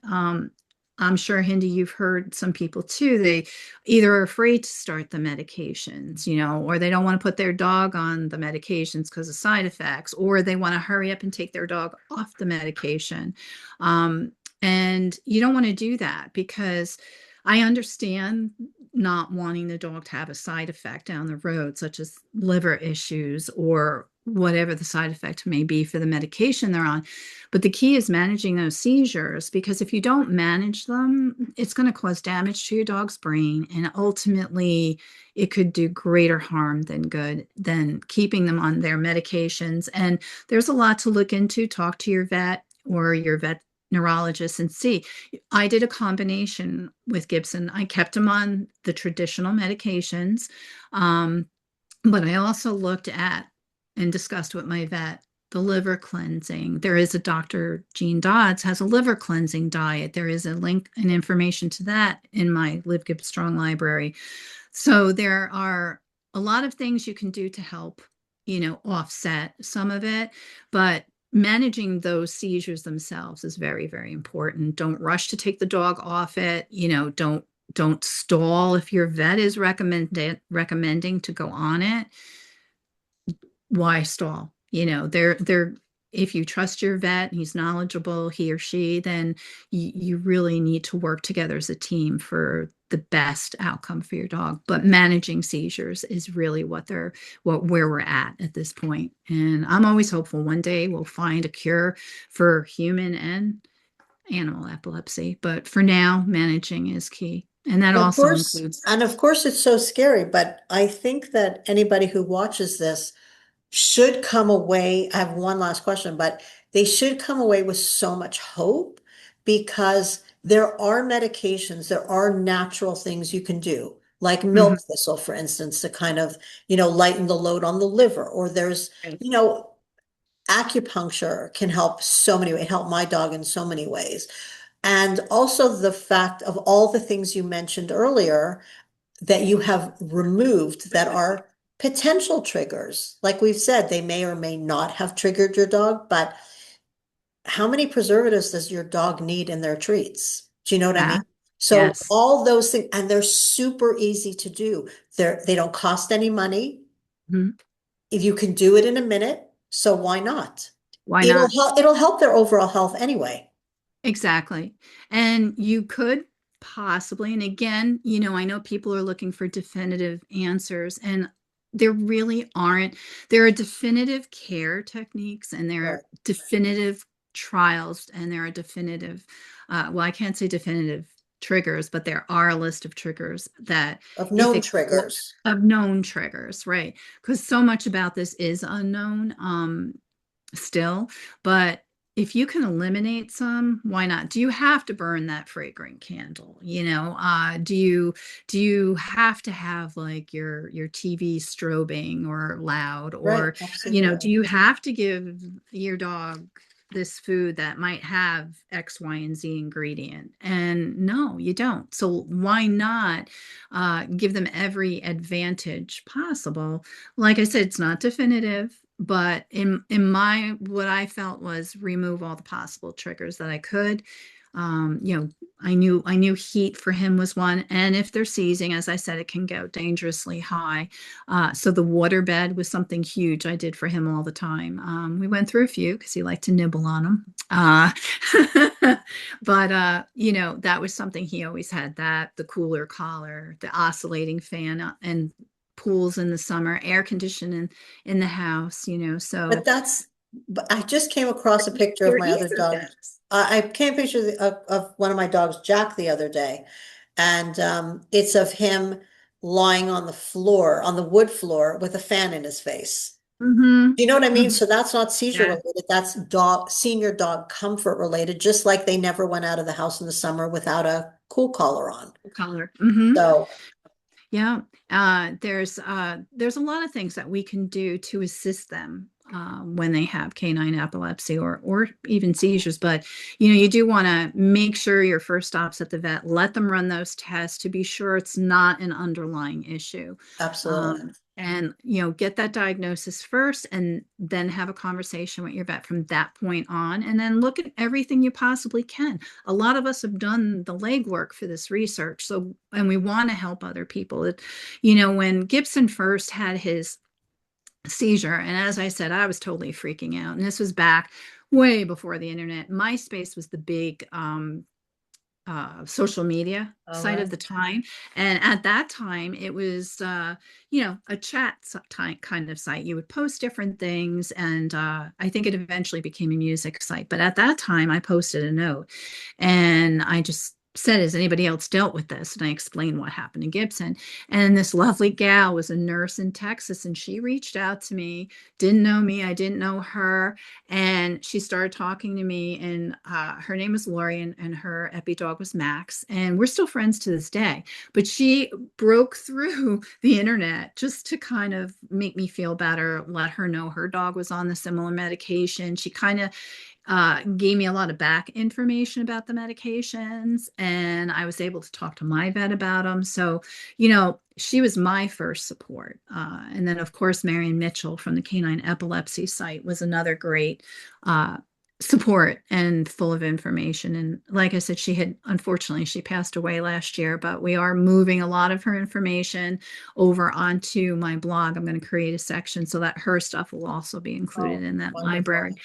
S2: I'm sure, Hindi, you've heard some people too, they either are afraid to start the medications, or they don't want to put their dog on the medications because of side effects, or they want to hurry up and take their dog off the medication. Um, and you don't want to do that, because I understand not wanting the dog to have a side effect down the road, such as liver issues or whatever the side effect may be for the medication they're on. But the key is managing those seizures, because if you don't manage them, it's going to cause damage to your dog's brain. And ultimately, it could do greater harm than good than keeping them on their medications. And there's a lot to look into. Talk to your vet or your vet neurologist and see. I did a combination with Gibson. I kept him on the traditional medications, but I also looked at and discussed with my vet the liver cleansing. There is a Dr. Jean Dodds has a liver cleansing diet. There is a link and information to that in my Live Give Strong library. So there are a lot of things you can do to help, offset some of it, but managing those seizures themselves is very, very important. Don't rush to take the dog off it. Don't stall if your vet is recommending to go on it. Why stall? They're if you trust your vet, he's knowledgeable, he or she, then you really need to work together as a team for the best outcome for your dog. But managing seizures is really where we're at this point. And I'm always hopeful one day we'll find a cure for human and animal epilepsy. But for now, managing is key. And that
S1: Of
S2: also
S1: course,
S2: includes.
S1: and of course, it's so scary, but I think that anybody who watches this should come away. I have one last question, but they should come away with so much hope, because there are medications, there are natural things you can do, like milk
S2: Mhm.
S1: thistle, for instance, to kind of, lighten the load on the liver. Or there's,
S2: Right.
S1: acupuncture can help so many ways, it helped my dog in so many ways. And also the fact of all the things you mentioned earlier that you have removed that are potential triggers. Like we've said, they may or may not have triggered your dog, but how many preservatives does your dog need in their treats? Do you know what I mean?
S2: Yeah.
S1: So
S2: Yes.
S1: all those things, and they're super easy to do. They don't cost any money.
S2: Mhm.
S1: If you can do it in a minute, so why not?
S2: Why not?
S1: It'll help their overall health anyway.
S2: Exactly. And you could possibly, and again, I know people are looking for definitive answers, and there really aren't. There are definitive care techniques, and there
S1: Right.
S2: are definitive trials, and there are definitive, well, I can't say definitive triggers, but there are a list of triggers that
S1: Of
S2: if
S1: known
S2: it
S1: triggers.
S2: of known triggers, right? Because so much about this is unknown. Still, but if you can eliminate some, why not? Do you have to burn that fragrant candle? Do you have to have like your TV strobing or loud,
S1: Right,
S2: or do
S1: absolutely.
S2: you have to give your dog this food that might have X, Y, and Z ingredient? And no, you don't. So why not give them every advantage possible? Like I said, it's not definitive, but in my what I felt was remove all the possible triggers that I could. I knew heat for him was one, and if they're seizing, as I said, it can go dangerously high. So the water bed was something huge I did for him all the time. We went through a few because he liked to nibble on them. But that was something he always had, that the cooler collar, the oscillating fan, and pools in the summer, air conditioning in the house, so
S1: But I just came across a picture of
S2: they're
S1: my other
S2: Easter
S1: dog.
S2: things.
S1: I came picture of one of my dogs, Jack, the other day, and it's of him lying on the floor, on the wood floor, with a fan in his face.
S2: Mm-hmm.
S1: Do you know what I mean?
S2: Mm-hmm.
S1: So that's not seizure
S2: Yeah.
S1: related. That's senior dog comfort related, just like they never went out of the house in the summer without a cool collar on.
S2: Color. Mm-hmm.
S1: So
S2: Yeah. There's a lot of things that we can do to assist them when they have canine epilepsy or even seizures. But you do want to make sure your first stop's at the vet. Let them run those tests to be sure it's not an underlying issue.
S1: absolutely.
S2: and get that diagnosis first, and then have a conversation with your vet from that point on, and then look at everything you possibly can. A lot of us have done the legwork for this research, so, and we want to help other people. When Gibson first had his seizure, and as I said, I was totally freaking out, and this was back way before the internet. MySpace was the big social media
S1: All
S2: site
S1: right.
S2: of the time. And at that time, it was, a chat kind of site. You would post different things. And I think it eventually became a music site. But at that time, I posted a note and I just said, has anybody else dealt with this? And I explained what happened to Gibson. And this lovely gal was a nurse in Texas, and she reached out to me, didn't know me, I didn't know her. And she started talking to me, and her name was Lori, and her Epi-Dog was Max. And we're still friends to this day. But she broke through the internet just to kind of make me feel better, let her know her dog was on the similar medication. She kind of gave me a lot of back information about the medications, and I was able to talk to my vet about them. So, she was my first support. And then, of course, Marion Mitchell from the Canine Epilepsy site was another great support and full of information. And like I said, unfortunately, she passed away last year, but we are moving a lot of her information over onto my blog. I'm going to create a section so that her stuff will also be included
S1: Oh,
S2: in that
S1: wonderful.
S2: library.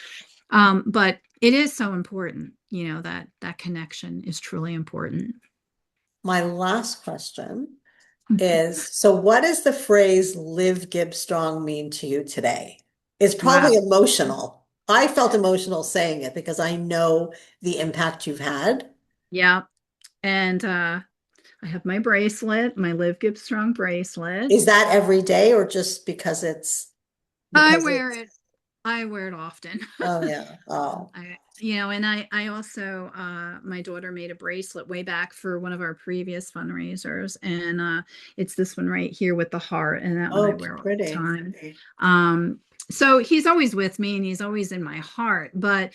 S2: But it is so important, that connection is truly important.
S1: My last question is, so what does the phrase live Gib strong mean to you today? It's probably
S2: Wow.
S1: emotional. I felt emotional saying it because I know the impact you've had.
S2: Yeah. And I have my bracelet, my Live Give Strong bracelet.
S1: Is that every day or just
S2: I
S1: because
S2: wear
S1: it's
S2: it. I wear it often.
S1: oh yeah. Oh.
S2: And I also, my daughter made a bracelet way back for one of our previous fundraisers. And it's this one right here with the heart. And that one I
S1: Oh,
S2: wear all the
S1: pretty.
S2: time. Um, so he's always with me and he's always in my heart. But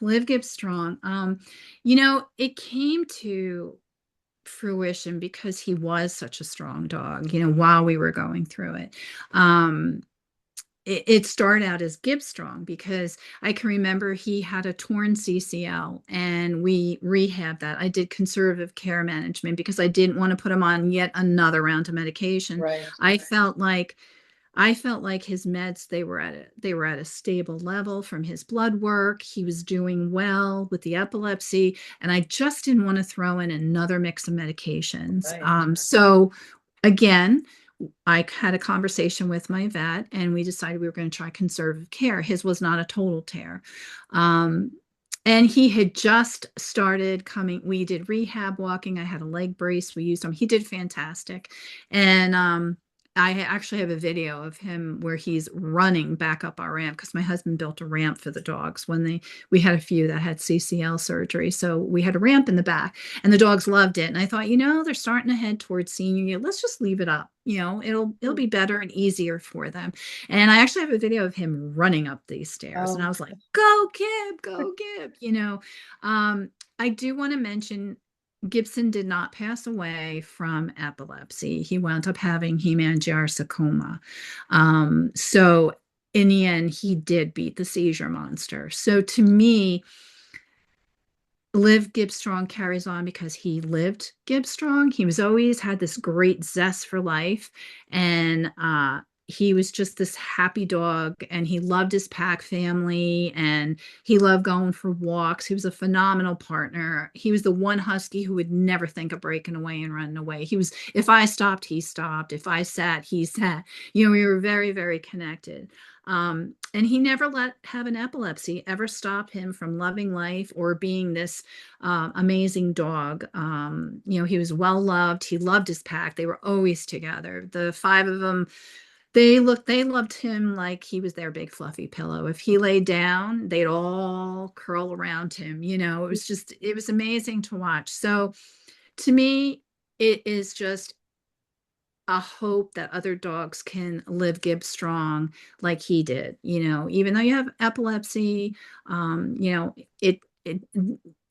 S2: Live Give Strong. It came to fruition because he was such a strong dog, while we were going through it. Um, it started out as Gibstrong because I can remember he had a torn CCL and we rehabbed that. I did conservative care management because I didn't want to put him on yet another round of medication.
S1: Right.
S2: I felt like I felt like his meds, they were at a stable level from his blood work. He was doing well with the epilepsy, and I just didn't want to throw in another mix of medications.
S1: Right.
S2: So again, I had a conversation with my vet, and we decided we were going to try conservative care. His was not a total tear. Um, and he had just started coming. We did rehab walking. I had a leg brace. We used him. He did fantastic. And I actually have a video of him where he's running back up our ramp because my husband built a ramp for the dogs when we had a few that had CCL surgery. So we had a ramp in the back and the dogs loved it. And I thought, they're starting to head towards senior year. Let's just leave it up. It'll be better and easier for them. And I actually have a video of him running up these stairs. And I
S1: Oh,
S2: was like, go Gib, go Gib. I do want to mention Gibson did not pass away from epilepsy. He wound up having hemangiosarcoma. So in the end, he did beat the seizure monster. So to me, Live Gibstrong carries on because he lived Gibstrong. He was always had this great zest for life, and he was just this happy dog, and he loved his pack family, and he loved going for walks. He was a phenomenal partner. He was the one husky who would never think of breaking away and running away. If I stopped, he stopped. If I sat, he sat. We were very, very connected. And he never let having epilepsy ever stop him from loving life or being this amazing dog. He was well loved. He loved his pack. They were always together. The five of them, they loved him like he was their big fluffy pillow. If he laid down, they'd all curl around him. It was amazing to watch. So to me, it is just a hope that other dogs can live Gib strong like he did. Even though you have epilepsy, it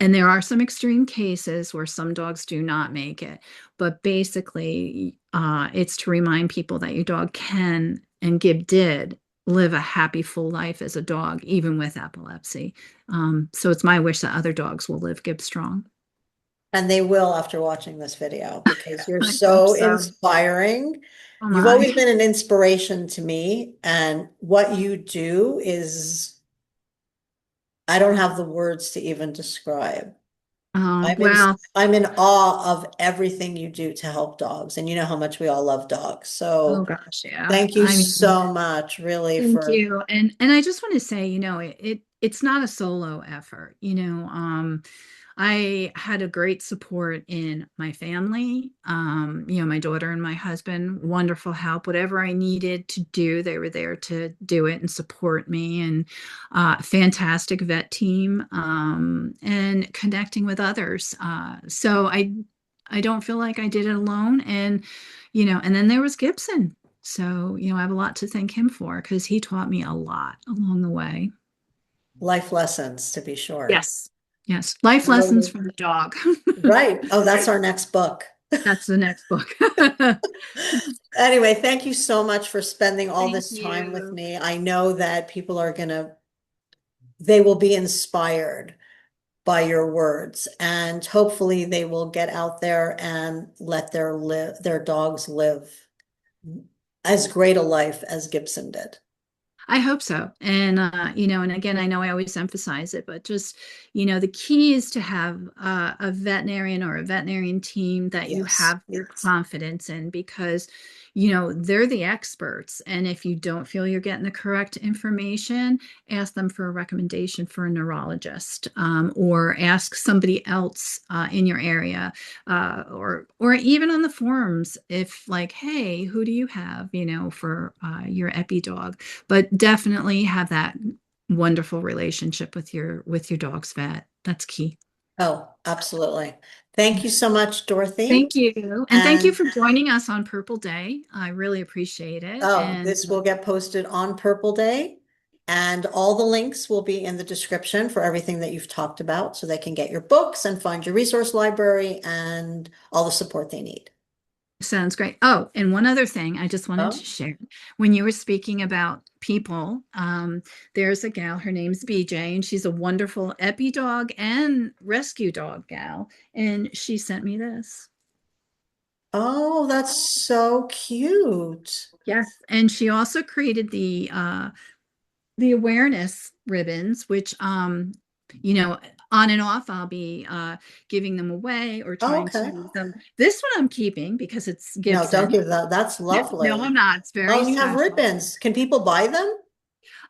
S2: and there are some extreme cases where some dogs do not make it, but basically, it's to remind people that your dog can, and Gib did, live a happy, full life as a dog, even with epilepsy. So it's my wish that other dogs will live Gib strong.
S1: And they will after watching this video because you're
S2: I hope
S1: so
S2: so.
S1: inspiring.
S2: Oh
S1: You've always
S2: my.
S1: been an inspiration to me, and what you do is, I don't have the words to even describe. I'm in
S2: Well,
S1: I'm in awe of everything you do to help dogs, and you know how much we all love dogs.
S2: oh
S1: So
S2: gosh, yeah.
S1: thank you
S2: I mean,
S1: so much, really,
S2: thank
S1: for
S2: you. And I just want to say, it's not a solo effort. I had a great support in my family, my daughter and my husband, wonderful help. Whatever I needed to do, they were there to do it and support me. And fantastic vet team, and connecting with others. So I don't feel like I did it alone. And then there was Gibson. So, I have a lot to thank him for because he taught me a lot along the way.
S1: life lessons, to be short.
S2: Yes. Yes. Life lessons
S1: Really.
S2: from the dog.
S1: Right. Oh, that's our next book.
S2: That's the next book.
S1: Anyway, thank you so much for spending all
S2: Thank
S1: this time with
S2: you.
S1: me. I know that people are they will be inspired by your words, and hopefully they will get out there and let their dogs live as great a life as Gibson did.
S2: I hope so. And again, I know I always emphasize it, but just, the key is to have a veterinarian or a veterinarian team that you
S1: Yes.
S2: have your confidence in because, they're the experts. And if you don't feel you're getting the correct information, ask them for a recommendation for a neurologist, or ask somebody else in your area, or even on the forums, if like, hey, who do you have, for your Epi-Dog? But definitely have that wonderful relationship with your dog's vet. That's key.
S1: Oh, absolutely. Thank you so much, Dorothy.
S2: Thank you. And thank you
S1: And
S2: for joining us on Purple Day. I really appreciate it.
S1: oh,
S2: And
S1: this will get posted on Purple Day. And all the links will be in the description for everything that you've talked about so they can get your books and find your resource library and all the support they need.
S2: sounds great. Oh, and one other thing I just wanted to
S1: Oh,
S2: share. When you were speaking about people, there's a gal, her name's BJ, and she's a wonderful Epi-Dog and rescue dog gal. And she sent me this.
S1: oh, that's so cute.
S2: Yes. And she also created the awareness ribbons, which you know, on and off I'll be giving them away or
S1: Oh,
S2: trying to
S1: okay.
S2: use them. This one I'm keeping because it's
S1: No, don't
S2: Gibson.
S1: give that. That's
S2: No, no,
S1: lovely.
S2: I'm not. It's
S1: Oh,
S2: very
S1: and you have
S2: special.
S1: ribbons. Can people buy them?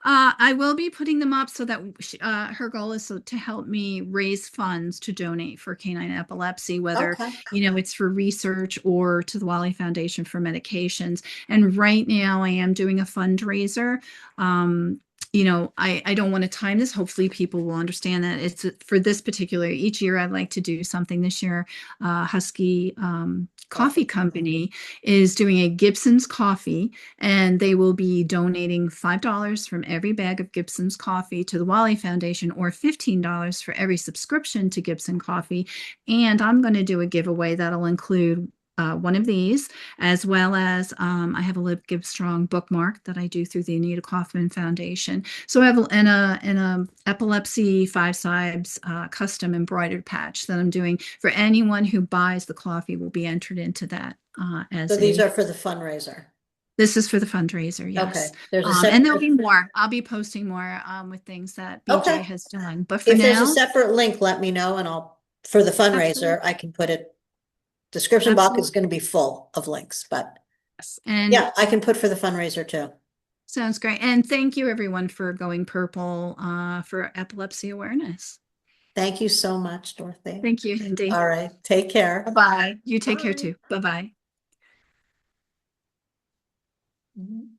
S2: I will be putting them up so that her goal is to help me raise funds to donate for canine epilepsy, whether,
S1: Okay.
S2: it's for research or to the Wally Foundation for medications. And right now I am doing a fundraiser. I don't want to time this. Hopefully people will understand that it's for this particular, each year I'd like to do something. This year, Husky Coffee
S1: Coffee.
S2: Company is doing a Gibson's coffee, and they will be donating $5 from every bag of Gibson's coffee to the Wally Foundation, or $15 for every subscription to Gibson Coffee. And I'm going to do a giveaway that'll include one of these, as well as I have a Live Give Strong bookmark that I do through the Anita Kaufman Foundation. So I have an epilepsy five sibes custom embroidered patch that I'm doing for anyone who buys the coffee will be entered into that
S1: So
S2: as
S1: these
S2: a.
S1: are for the fundraiser.
S2: This is for the fundraiser,
S1: Okay.
S2: yes.
S1: There's a
S2: And there'll
S1: separate,
S2: be more. I'll be posting more with things that BJ
S1: okay.
S2: has done. But for
S1: If there's a
S2: now,
S1: separate link, let me know and for the fundraiser,
S2: absolutely,
S1: I can put it, description box is
S2: absolutely.
S1: going to be full of links, but
S2: Yes. And
S1: yeah, I can put for the fundraiser too.
S2: sounds great. And thank you everyone for going purple for epilepsy awareness.
S1: Thank you so much, Dorothy.
S2: Thank you, Cindy.
S1: All right. Take care.
S2: Bye-bye. You take care
S1: Bye.
S2: too. Bye-bye.
S1: Mhm.